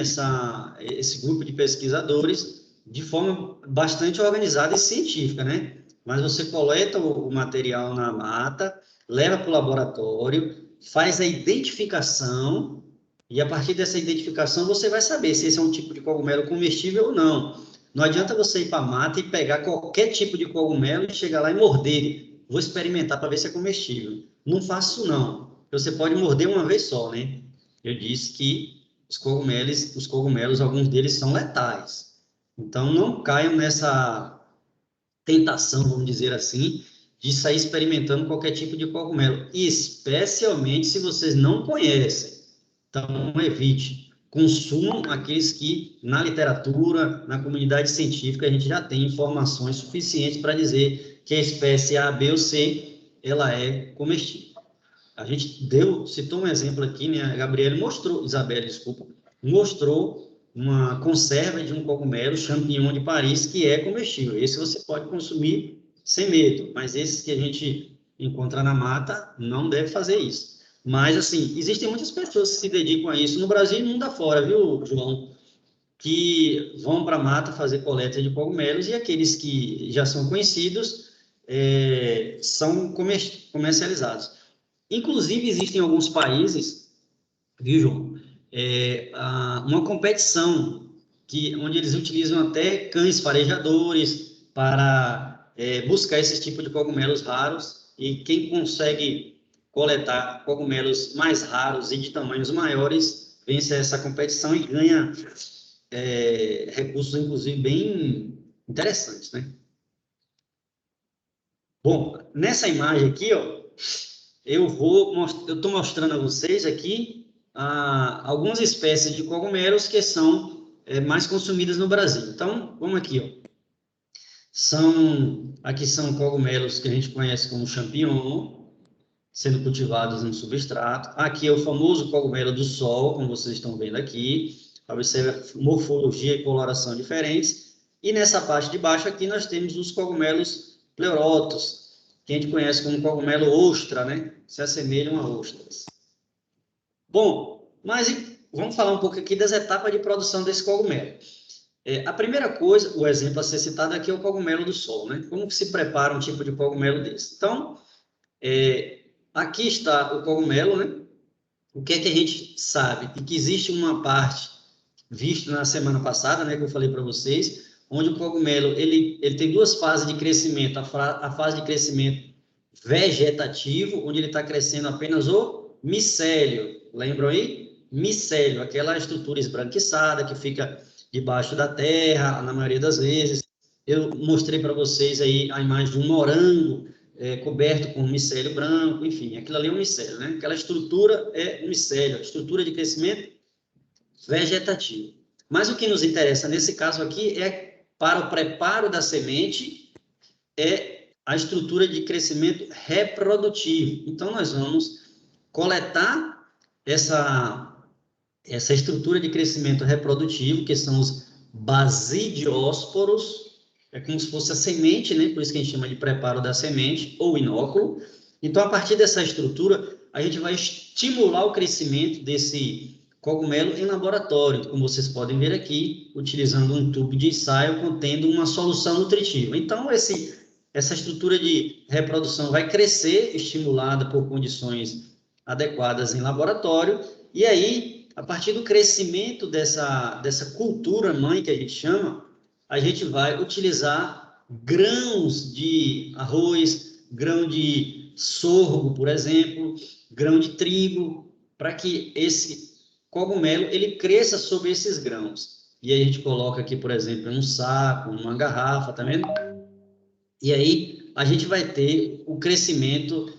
esse grupo de pesquisadores de forma bastante organizada e científica, né? Mas você coleta o material na mata, leva para o laboratório, faz a identificação, e a partir dessa identificação você vai saber se esse é um tipo de cogumelo comestível ou não. Não adianta você ir para a mata e pegar qualquer tipo de cogumelo e chegar lá e morder. Vou experimentar para ver se é comestível. Não faço, não. Você pode morder uma vez só, né? Eu disse que os cogumelos, alguns deles são letais. Então, não caiam nessa tentação, vamos dizer assim, de sair experimentando qualquer tipo de cogumelo, especialmente se vocês não conhecem. Então, evite. Consumam aqueles que, na literatura, na comunidade científica, a gente já tem informações suficientes para dizer que a espécie A, B ou C, ela é comestível. A gente citou um exemplo aqui, né? Isabelle, desculpa, mostrou uma conserva de um cogumelo, champignon de Paris, que é comestível. Esse você pode consumir sem medo, mas esses que a gente encontra na mata, não deve fazer isso. Mas, assim, existem muitas pessoas que se dedicam a isso no Brasil e no mundo afora, viu, João? Que vão para a mata fazer coleta de cogumelos e aqueles que já são conhecidos são comercializados. Inclusive, existem alguns países, viu, João, uma competição onde eles utilizam até cães farejadores para buscar esse tipo de cogumelos raros, e quem consegue coletar cogumelos mais raros e de tamanhos maiores vence essa competição e ganha recursos, inclusive, bem interessantes, né? Bom, nessa imagem aqui, ó, eu estou mostrando a vocês aqui algumas espécies de cogumelos que são mais consumidas no Brasil. Então, vamos aqui, ó. Aqui são cogumelos que a gente conhece como champignon, sendo cultivados no substrato. Aqui é o famoso cogumelo do sol, como vocês estão vendo aqui. Observe morfologia e coloração diferentes. E nessa parte de baixo aqui nós temos os cogumelos pleurotos, que a gente conhece como cogumelo ostra, né? Se assemelham a ostras. Bom, mas vamos falar um pouco aqui das etapas de produção desse cogumelo. A primeira coisa, o exemplo a ser citado aqui é o cogumelo do sol, né? Como se prepara um tipo de cogumelo desse? Então, aqui está o cogumelo, né? O que é que a gente sabe? E que existe uma parte, visto na semana passada, né, que eu falei para vocês, onde o cogumelo ele tem duas fases de crescimento. A fase de crescimento vegetativo, onde ele está crescendo apenas o micélio. Lembram aí? Micélio, aquela estrutura esbranquiçada que fica debaixo da terra, na maioria das vezes. Eu mostrei para vocês aí a imagem de um morango coberto com um micélio branco, enfim, aquilo ali é um micélio, né? Aquela estrutura é um micélio, a estrutura de crescimento vegetativo. Mas o que nos interessa nesse caso aqui é, para o preparo da semente, é a estrutura de crescimento reprodutivo. Então, nós vamos coletar essa estrutura de crescimento reprodutivo, que são os basidiósporos, é como se fosse a semente, né? Por isso que a gente chama de preparo da semente, ou inóculo. Então, a partir dessa estrutura, a gente vai estimular o crescimento desse cogumelo em laboratório, como vocês podem ver aqui, utilizando um tubo de ensaio contendo uma solução nutritiva. Então, essa estrutura de reprodução vai crescer, estimulada por condições adequadas em laboratório, e aí, a partir do crescimento dessa cultura mãe, que a gente chama, a gente vai utilizar grãos de arroz, grão de sorgo, por exemplo, grão de trigo, para que esse cogumelo ele cresça sobre esses grãos. E aí a gente coloca aqui, por exemplo, em um saco, numa garrafa, tá vendo? E aí a gente vai ter o crescimento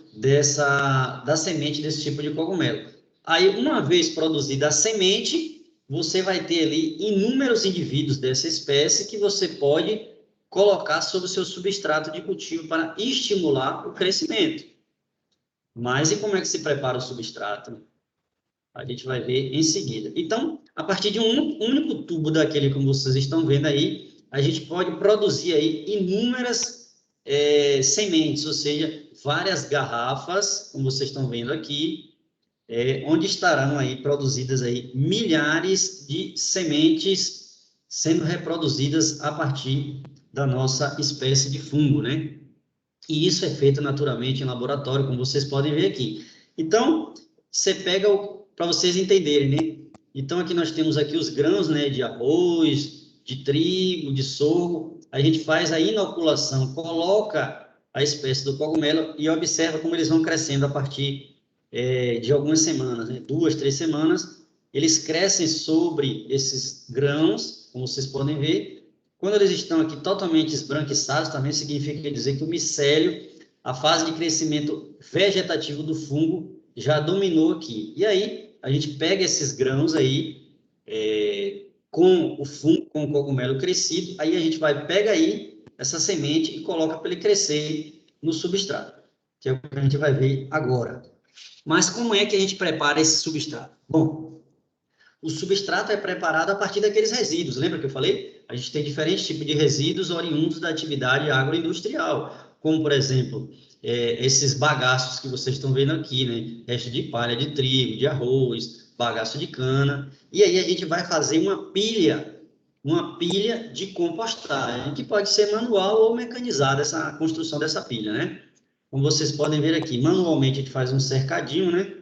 da semente desse tipo de cogumelo. Aí, uma vez produzida a semente, você vai ter ali inúmeros indivíduos dessa espécie que você pode colocar sobre o seu substrato de cultivo para estimular o crescimento. Mas e como é que se prepara o substrato? A gente vai ver em seguida. Então, a partir de um único tubo daquele, como vocês estão vendo aí, a gente pode produzir aí inúmeras sementes, ou seja, várias garrafas, como vocês estão vendo aqui, onde estarão aí produzidas aí milhares de sementes sendo reproduzidas a partir da nossa espécie de fungo, né? E isso é feito naturalmente em laboratório, como vocês podem ver aqui. Então, você pega para vocês entenderem, né? Então, aqui nós temos aqui os grãos, né, de arroz, de trigo, de sorgo. A gente faz a inoculação, coloca a espécie do cogumelo e observa como eles vão crescendo a partir de algumas semanas, né? 2, 3 semanas, eles crescem sobre esses grãos, como vocês podem ver. Quando eles estão aqui totalmente esbranquiçados, também significa dizer que o micélio, a fase de crescimento vegetativo do fungo, já dominou aqui. E aí, a gente pega esses grãos aí, com o fungo, com o cogumelo crescido, aí a gente pega aí essa semente e coloca para ele crescer no substrato, que é o que a gente vai ver agora. Mas como é que a gente prepara esse substrato? Bom, o substrato é preparado a partir daqueles resíduos. Lembra que eu falei? A gente tem diferentes tipos de resíduos oriundos da atividade agroindustrial, como, por exemplo, esses bagaços que vocês estão vendo aqui, né? Resto de palha de trigo, de arroz, bagaço de cana. E aí a gente vai fazer uma pilha de compostagem, que pode ser manual ou mecanizada, essa construção dessa pilha, né? Como vocês podem ver aqui, manualmente a gente faz um cercadinho, né?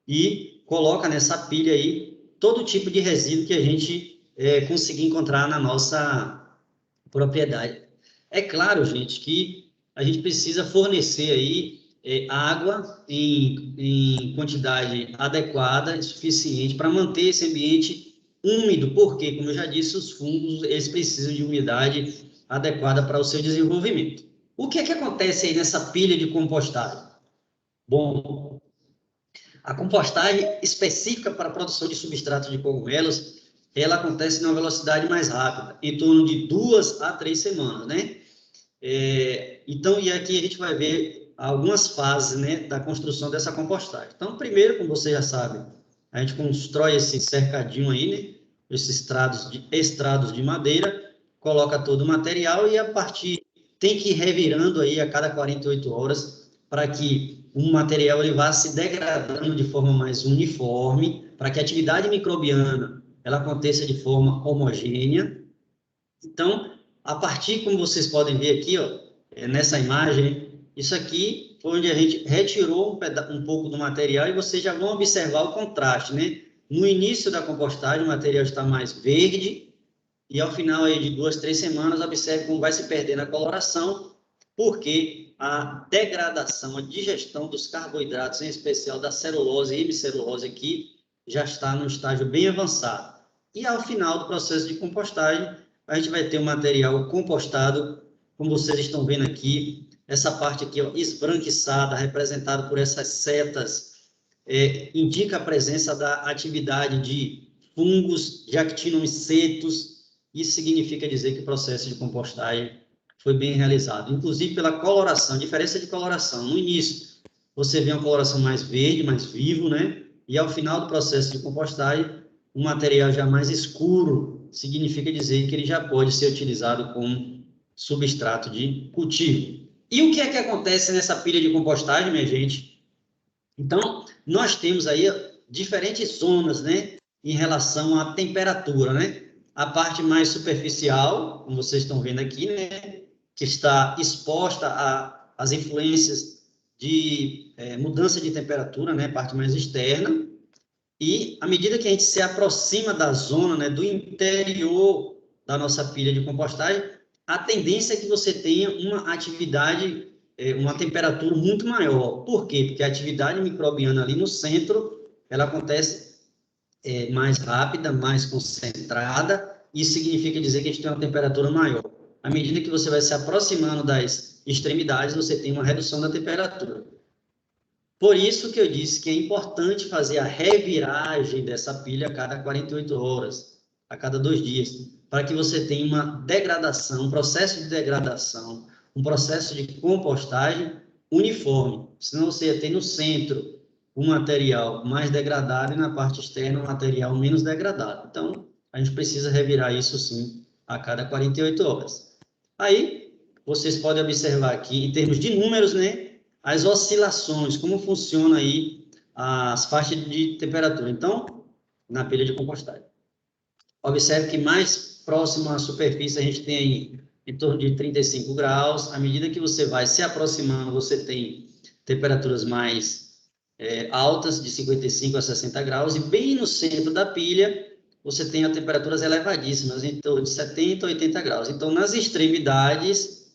E coloca nessa pilha aí todo tipo de resíduo que a gente conseguir encontrar na nossa propriedade. É claro, gente, que a gente precisa fornecer aí água em quantidade adequada e suficiente para manter esse ambiente úmido, porque, como eu já disse, os fungos eles precisam de umidade adequada para o seu desenvolvimento. O que é que acontece aí nessa pilha de compostagem? Bom, a compostagem específica para a produção de substratos de cogumelos, ela acontece numa velocidade mais rápida, em torno de 2 a 3 semanas, né? Então, e aqui a gente vai ver algumas fases, né, da construção dessa compostagem. Então, primeiro, como você já sabe, a gente constrói esse cercadinho aí, né, esses estrados de madeira, coloca todo o material e a partir tem que ir revirando aí a cada 48 horas para que o material ele vá se degradando de forma mais uniforme, para que a atividade microbiana ela aconteça de forma homogênea. Então, a partir, como vocês podem ver aqui, ó, nessa imagem, isso aqui foi onde a gente retirou um pouco do material e vocês já vão observar o contraste, né? No início da compostagem, o material está mais verde e ao final aí de 2, 3 semanas, observe como vai se perdendo a coloração, porque a degradação, a digestão dos carboidratos, em especial da celulose e hemicelulose aqui, já está no estágio bem avançado. E ao final do processo de compostagem, a gente vai ter um material compostado, como vocês estão vendo aqui, essa parte aqui, ó, esbranquiçada, representada por essas setas, indica a presença da atividade de fungos, de actinomicetos. Isso significa dizer que o processo de compostagem foi bem realizado, inclusive pela coloração, diferença de coloração. No início, você vê uma coloração mais verde, mais vivo, né? E ao final do processo de compostagem, um material já mais escuro, significa dizer que ele já pode ser utilizado como substrato de cultivo. E o que é que acontece nessa pilha de compostagem, minha gente? Então, nós temos aí diferentes zonas, né, em relação à temperatura, né? A parte mais superficial, como vocês estão vendo aqui, né, que está exposta às influências de mudança de temperatura, né, parte mais externa. E à medida que a gente se aproxima da zona, né, do interior da nossa pilha de compostagem, a tendência é que você tenha uma atividade, uma temperatura muito maior. Por quê? Porque a atividade microbiana ali no centro, ela acontece mais rápida, mais concentrada, isso significa dizer que a gente tem uma temperatura maior. À medida que você vai se aproximando das extremidades, você tem uma redução da temperatura. Por isso que eu disse que é importante fazer a reviragem dessa pilha a cada 48 horas, a cada 2 dias, para que você tenha uma degradação, um processo de degradação, um processo de compostagem uniforme. Senão você ia ter no centro um material mais degradado e na parte externa um material menos degradado. Então, a gente precisa revirar isso sim a cada 48 horas. Aí, vocês podem observar aqui, em termos de números, né? As oscilações, como funciona aí as faixas de temperatura. Então, na pilha de compostagem. Observe que mais próximo à superfície a gente tem aí em torno de 35 graus. À medida que você vai se aproximando, você tem temperaturas mais altas, de 55 a 60 graus. E bem no centro da pilha, você tem as temperaturas elevadíssimas, em torno de 70 a 80 graus. Então, nas extremidades,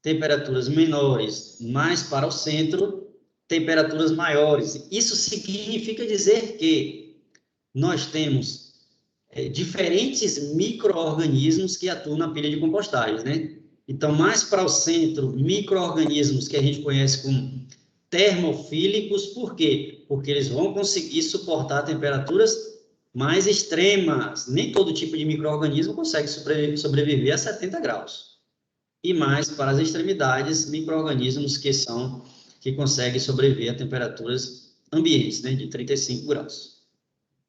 temperaturas menores, mais para o centro, temperaturas maiores. Isso significa dizer que nós temos diferentes micro-organismos que atuam na pilha de compostagem, né? Então, mais para o centro, micro-organismos que a gente conhece como termofílicos, por quê? Porque eles vão conseguir suportar temperaturas mais extremas. Nem todo tipo de micro-organismo consegue sobreviver a 70 graus. E mais para as extremidades, micro-organismos que conseguem sobreviver a temperaturas ambientes, né, de 35 graus.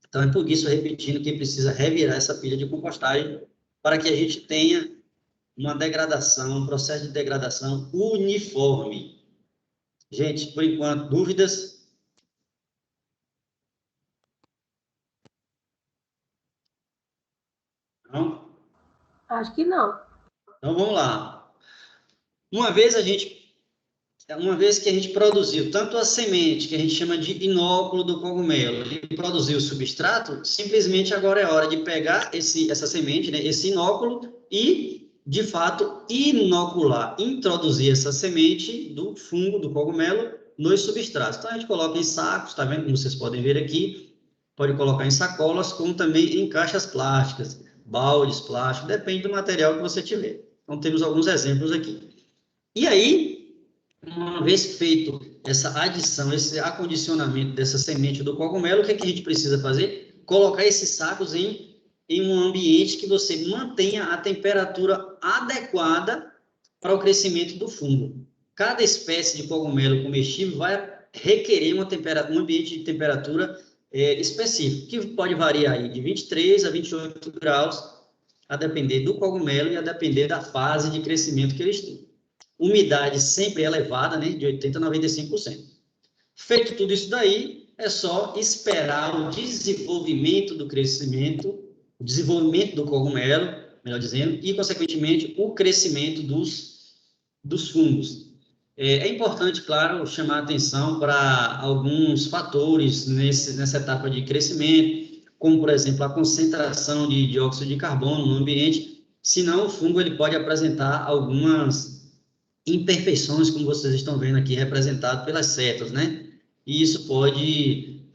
Então, é por isso, repetindo, que precisa revirar essa pilha de compostagem para que a gente tenha uma degradação, um processo de degradação uniforme. Gente, por enquanto, dúvidas? Não? Acho que não. Então, vamos lá. Uma vez que a gente produziu tanto a semente, que a gente chama de inóculo do cogumelo, e produziu o substrato, simplesmente agora é hora de pegar essa semente, né, esse inóculo, e, de fato, inocular, introduzir essa semente do fungo, do cogumelo, nos substratos. Então, a gente coloca em sacos, tá vendo? Como vocês podem ver aqui, pode colocar em sacolas, como também em caixas plásticas, baldes plásticos, depende do material que você tiver. Então, temos alguns exemplos aqui. E aí, uma vez feito essa adição, esse acondicionamento dessa semente do cogumelo, o que é que a gente precisa fazer? Colocar esses sacos em um ambiente que você mantenha a temperatura adequada para o crescimento do fungo. cada espécie de cogumelo comestível vai requerer um ambiente de temperatura específico, que pode variar aí de 23 a 28 graus, a depender do cogumelo e a depender da fase de crescimento que eles têm. Umidade sempre elevada, né, de 80% a 95%. Feito tudo isso daí, é só esperar o desenvolvimento do crescimento, o desenvolvimento do cogumelo, melhor dizendo, e, consequentemente, o crescimento dos fungos. É importante, claro, chamar a atenção para alguns fatores nessa etapa de crescimento, como, por exemplo, a concentração de dióxido de carbono no ambiente, senão o fungo ele pode apresentar algumas imperfeições, como vocês estão vendo aqui, representado pelas setas, né? E isso pode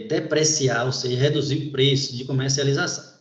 depreciar, ou seja, reduzir o preço de comercialização.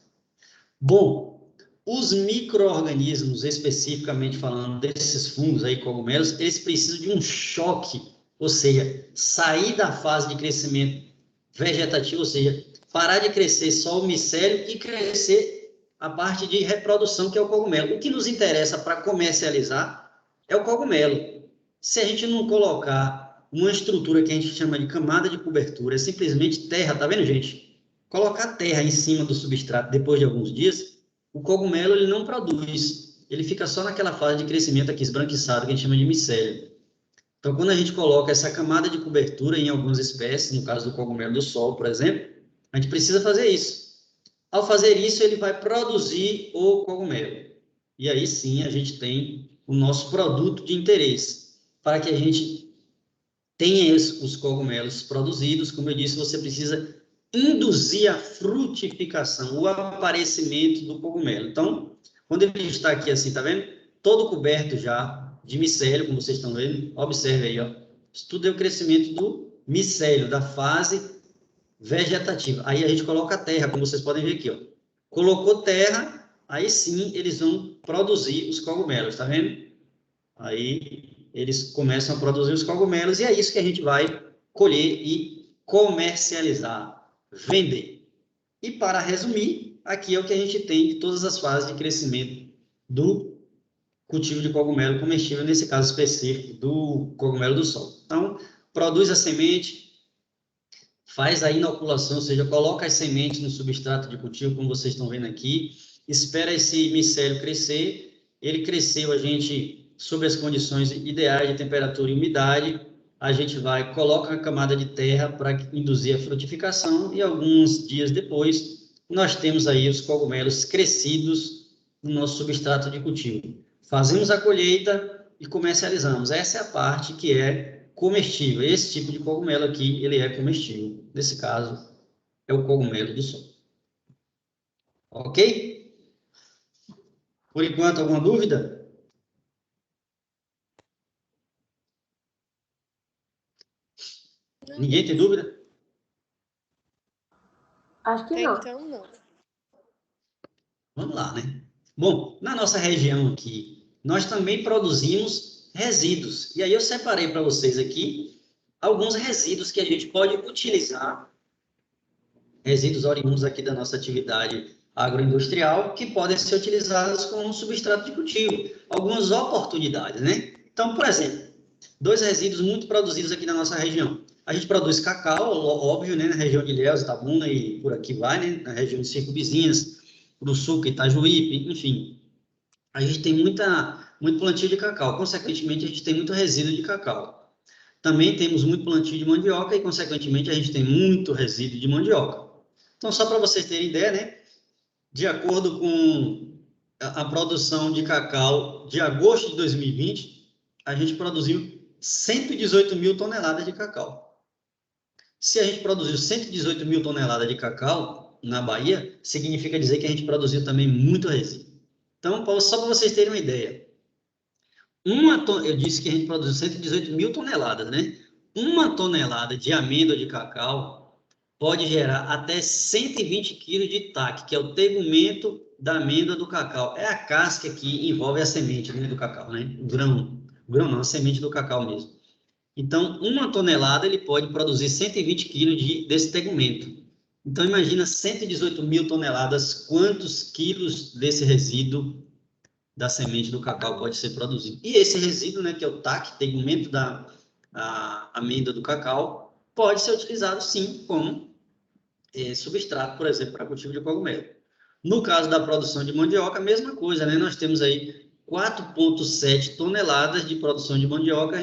Bom, os micro-organismos, especificamente falando desses fungos aí, cogumelos, eles precisam de um choque, ou seja, sair da fase de crescimento vegetativo, ou seja, parar de crescer só o micélio e crescer a parte de reprodução, que é o cogumelo. O que nos interessa para comercializar é o cogumelo. Se a gente não colocar uma estrutura que a gente chama de camada de cobertura, é simplesmente terra, tá vendo, gente? Colocar terra em cima do substrato depois de alguns dias, o cogumelo ele não produz, ele fica só naquela fase de crescimento aqui esbranquiçado, que a gente chama de micélio. Então, quando a gente coloca essa camada de cobertura em algumas espécies, no caso do cogumelo do sol, por exemplo, a gente precisa fazer isso. Ao fazer isso, ele vai produzir o cogumelo. E aí sim a gente tem o nosso produto de interesse. Para que a gente tenha os cogumelos produzidos, como eu disse, você precisa induzir a frutificação, o aparecimento do cogumelo. Então, quando ele está aqui assim, tá vendo? Todo coberto já de micélio, como vocês estão vendo, observe aí, ó. Isso tudo é o crescimento do micélio, da fase vegetativa. Aí a gente coloca a terra, como vocês podem ver aqui, ó. Colocou terra, aí sim eles vão produzir os cogumelos, tá vendo? Aí eles começam a produzir os cogumelos e é isso que a gente vai colher e comercializar, vender. E para resumir, aqui é o que a gente tem de todas as fases de crescimento do cultivo de cogumelo comestível, nesse caso específico do cogumelo do sol. Então, produz a semente, faz a inoculação, ou seja, coloca as sementes no substrato de cultivo, como vocês estão vendo aqui, espera esse micélio crescer, ele cresceu, a gente, sob as condições ideais de temperatura e umidade, a gente vai, coloca a camada de terra para induzir a frutificação e alguns dias depois, nós temos aí os cogumelos crescidos no nosso substrato de cultivo. Fazemos a colheita e comercializamos. Essa é a parte que é comestível. Esse tipo de cogumelo aqui, ele é comestível. Nesse caso, é o cogumelo do sol. Ok? Por enquanto, alguma dúvida? Ninguém tem dúvida? Acho que Até não. então, não. Vamos lá, né? Bom, na nossa região aqui, nós também produzimos resíduos. E aí eu separei para vocês aqui alguns resíduos que a gente pode utilizar, resíduos oriundos aqui da nossa atividade agroindustrial, que podem ser utilizados como substrato de cultivo. Algumas oportunidades, né? Então, por exemplo, dois resíduos muito produzidos aqui na nossa região. A gente produz cacau, óbvio, né? Na região de Ilhéus, Itabuna e por aqui vai, né? Na região de Circunvizinhas, do Sul, Itajuípe, enfim. A gente tem muito plantio de cacau. Consequentemente, a gente tem muito resíduo de cacau. Também temos muito plantio de mandioca e, consequentemente, a gente tem muito resíduo de mandioca. Então, só para vocês terem ideia, né? De acordo com a produção de cacau de agosto de 2020, a gente produziu 118 mil toneladas de cacau. Se a gente produziu 118 mil toneladas de cacau na Bahia, significa dizer que a gente produziu também muito resíduo. Então, só para vocês terem uma ideia, eu disse que a gente produziu 118 mil toneladas, né? Uma tonelada de amêndoa de cacau pode gerar até 120 quilos de TAC, que é o tegumento da amêndoa do cacau. É a casca que envolve a semente, né, do cacau, né? O grão não, a semente do cacau mesmo. Então, uma tonelada ele pode produzir 120 quilos desse tegumento. Então, imagina 118 mil toneladas, quantos quilos desse resíduo da semente do cacau pode ser produzido. E esse resíduo, né, que é o TAC, tegumento da amêndoa do cacau, pode ser utilizado, sim, como substrato, por exemplo, para cultivo de cogumelo. No caso da produção de mandioca, a mesma coisa, né? Nós temos aí 4,7 toneladas de produção de mandioca,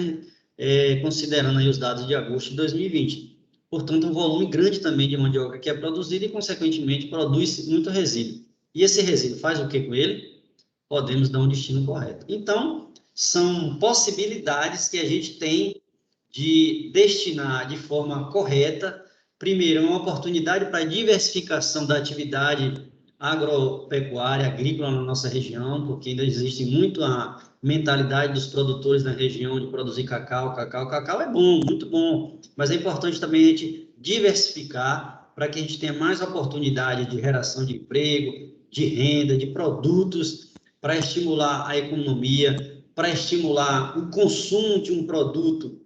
considerando aí os dados de agosto de 2020. Portanto, um volume grande também de mandioca que é produzido e, consequentemente, produz muito resíduo. E esse resíduo faz o que com ele? Podemos dar um destino correto. Então, são possibilidades que a gente tem de destinar de forma correta. Primeiro, uma oportunidade para diversificação da atividade agropecuária, agrícola na nossa região, porque ainda existe muito a mentalidade dos produtores na região de produzir cacau. Cacau é bom, muito bom, mas é importante também a gente diversificar para que a gente tenha mais oportunidade de geração de emprego, de renda, de produtos, para estimular a economia, para estimular o consumo de um produto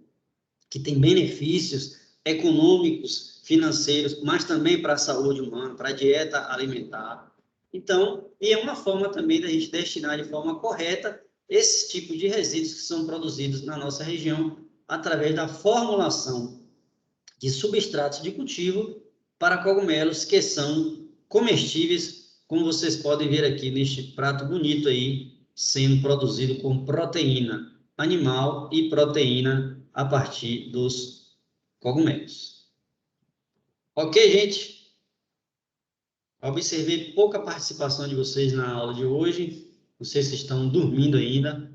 que tem benefícios econômicos, financeiros, mas também para a saúde humana, para a dieta alimentar. Então, e é uma forma também da gente destinar de forma correta esse tipo de resíduos que são produzidos na nossa região através da formulação de substratos de cultivo para cogumelos que são comestíveis, como vocês podem ver aqui neste prato bonito aí, sendo produzido com proteína animal e proteína a partir dos cogumelos. Ok, gente? Observei pouca participação de vocês na aula de hoje. Não sei se estão dormindo ainda,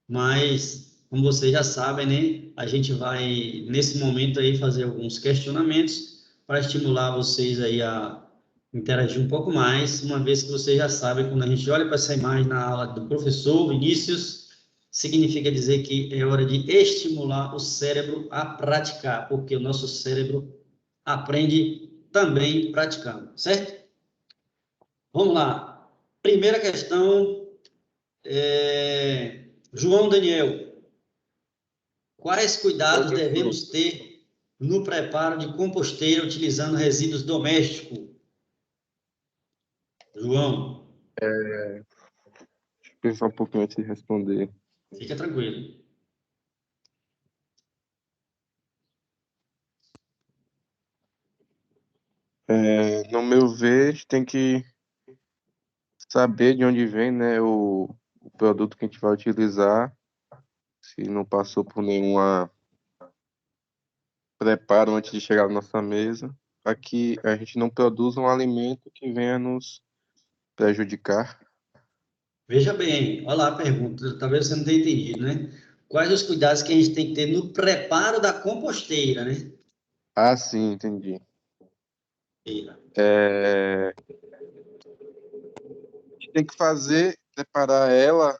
mas, como vocês já sabem, né? A gente vai, nesse momento aí, fazer alguns questionamentos para estimular vocês aí a interagir um pouco mais, uma vez que vocês já sabem, quando a gente olha para essa imagem na aula do professor Vinícius, significa dizer que é hora de estimular o cérebro a praticar, porque o nosso cérebro aprende também praticando, certo? Vamos lá. Primeira questão, João Daniel. Quais cuidados devemos ter no preparo de composteira utilizando resíduos domésticos? João. Deixa eu pensar um pouquinho antes de responder. Fica tranquilo. No meu ver, a gente tem que saber de onde vem, né, o produto que a gente vai utilizar, se não passou por nenhuma preparo antes de chegar à nossa mesa, para que a gente não produza um alimento que venha nos prejudicar. Veja bem, olha lá a pergunta, talvez você não tenha entendido, né? Quais os cuidados que a gente tem que ter no preparo da composteira, né? Ah, sim, entendi. A gente tem que preparar ela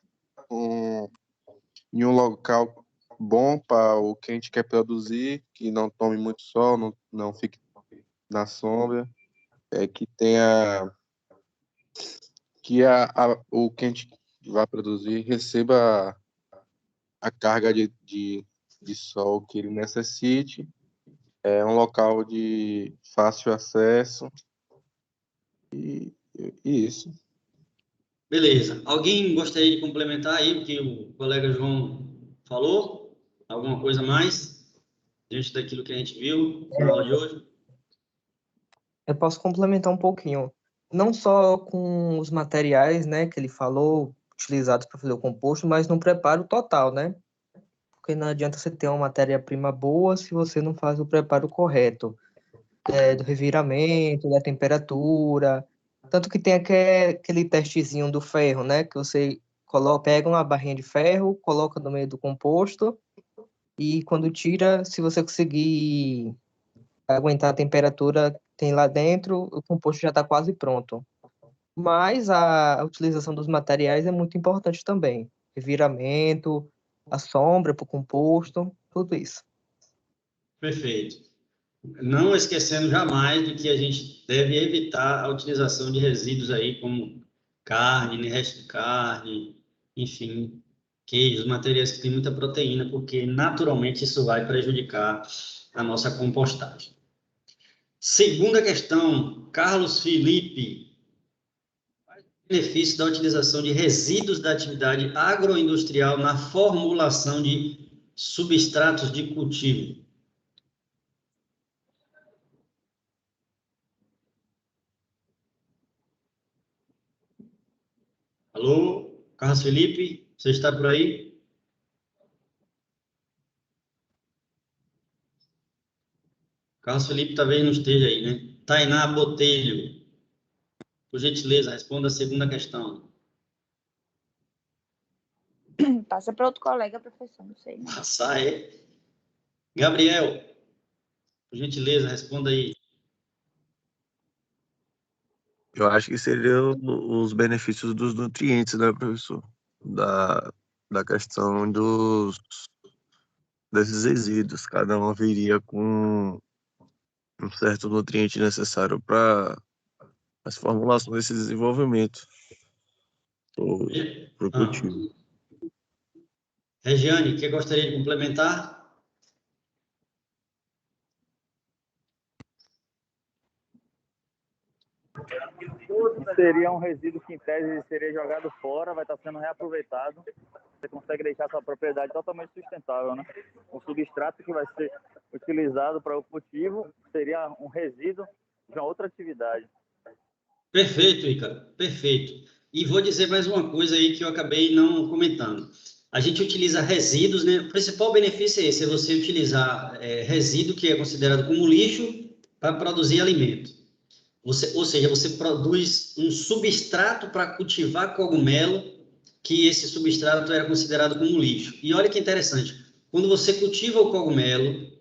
em um local bom para o que a gente quer produzir, que não tome muito sol, não fique na sombra, o que a gente vai produzir receba a carga de sol que ele necessite. É um local de fácil acesso e isso. Beleza. Alguém gostaria de complementar aí o que o colega João falou? Alguma coisa a mais diante daquilo que a gente viu na aula de hoje? Eu posso complementar um pouquinho. Não só com os materiais, né, que ele falou, utilizados para fazer o composto, mas no preparo total, né? Porque não adianta você ter uma matéria-prima boa se você não faz o preparo correto, do reviramento, da temperatura. Tanto que tem aquele testezinho do ferro, né? Que você pega uma barrinha de ferro, coloca no meio do composto e quando tira, se você conseguir aguentar a temperatura que tem lá dentro, o composto já está quase pronto. Mas a utilização dos materiais é muito importante também. Reviramento, a sombra para o composto, tudo isso. Perfeito. Não esquecendo jamais de que a gente deve evitar a utilização de resíduos aí, como carne, né, resto de carne, enfim, queijos, materiais que têm muita proteína, porque naturalmente isso vai prejudicar a nossa compostagem. Segunda questão, Carlos Felipe. benefício da utilização de resíduos da atividade agroindustrial na formulação de substratos de cultivo. Alô, Carlos Felipe, você está por aí? Carlos Felipe talvez não esteja aí, né? Tainá Botelho, por gentileza, responda a segunda questão. Passa para outro colega, professor, não sei. Né? Passar é. Gabriel, por gentileza, responda aí. Eu acho que seriam os benefícios dos nutrientes, né, professor? Da questão desses resíduos. Cada um viria com um certo nutriente necessário para as formulações desse desenvolvimento para o cultivo. Regiane, que gostaria de complementar? Seria um resíduo que, em tese, seria jogado fora, vai estar sendo reaproveitado. Você consegue deixar sua propriedade totalmente sustentável, né? O substrato que vai ser utilizado para o cultivo seria um resíduo de uma outra atividade. Perfeito, Ricardo, perfeito. E vou dizer mais uma coisa aí que eu acabei não comentando. A gente utiliza resíduos, né? O principal benefício é esse, é você utilizar resíduo que é considerado como lixo para produzir alimento. Ou seja, você produz um substrato para cultivar cogumelo, que esse substrato era considerado como lixo. E olha que interessante, quando você cultiva o cogumelo,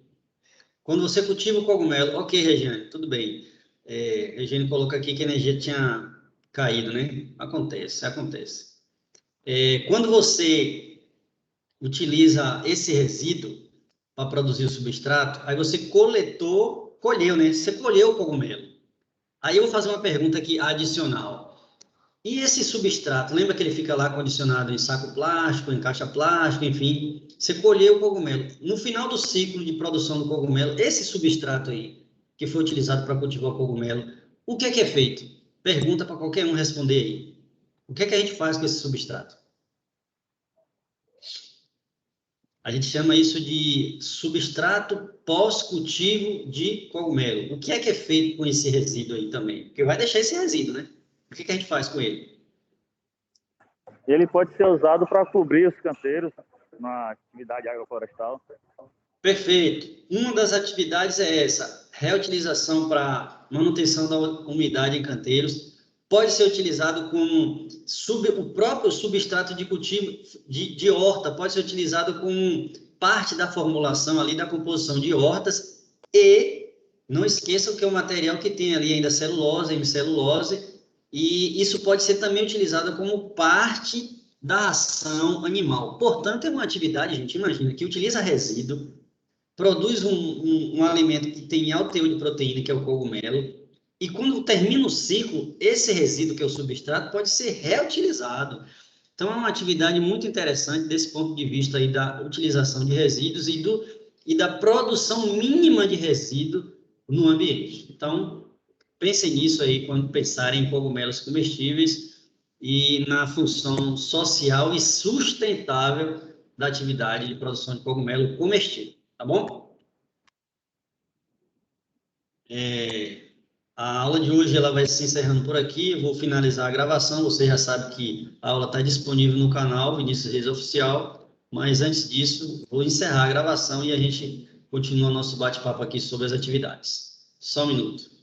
ok, Regiane, tudo bem. Regiane colocou aqui que a energia tinha caído, né? Acontece. Quando você utiliza esse resíduo para produzir o substrato, aí você colheu, né? Você colheu o cogumelo. Aí eu vou fazer uma pergunta aqui adicional. E esse substrato, lembra que ele fica lá condicionado em saco plástico, em caixa plástica, enfim, você colheu o cogumelo. No final do ciclo de produção do cogumelo, esse substrato aí, que foi utilizado para cultivar o cogumelo, o que é feito? Pergunta para qualquer um responder aí. O que é que a gente faz com esse substrato? A gente chama isso de substrato pós-cultivo de cogumelo. O que é feito com esse resíduo aí também? Porque vai deixar esse resíduo, né? O que a gente faz com ele? Ele pode ser usado para cobrir os canteiros na atividade agroflorestal. Perfeito. Uma das atividades é essa, reutilização para manutenção da umidade em canteiros. Pode ser utilizado como o próprio substrato de cultivo de horta, pode ser utilizado como parte da formulação ali da composição de hortas. E não esqueçam que é um material que tem ali ainda celulose, hemicelulose, e isso pode ser também utilizado como parte da ação animal. Portanto, é uma atividade, gente, imagina, que utiliza resíduo, produz um alimento que tem alto teor de proteína, que é o cogumelo, e quando termina o ciclo, esse resíduo, que é o substrato, pode ser reutilizado. Então, é uma atividade muito interessante desse ponto de vista aí da utilização de resíduos e da produção mínima de resíduo no ambiente. Então, pensem nisso aí quando pensarem em cogumelos comestíveis e na função social e sustentável da atividade de produção de cogumelo comestível. Tá bom? A aula de hoje ela vai se encerrando por aqui. Eu vou finalizar a gravação. Você já sabe que a aula está disponível no canal Vinícius Reis Oficial. Mas antes disso, vou encerrar a gravação e a gente continua nosso bate-papo aqui sobre as atividades. Só um minuto.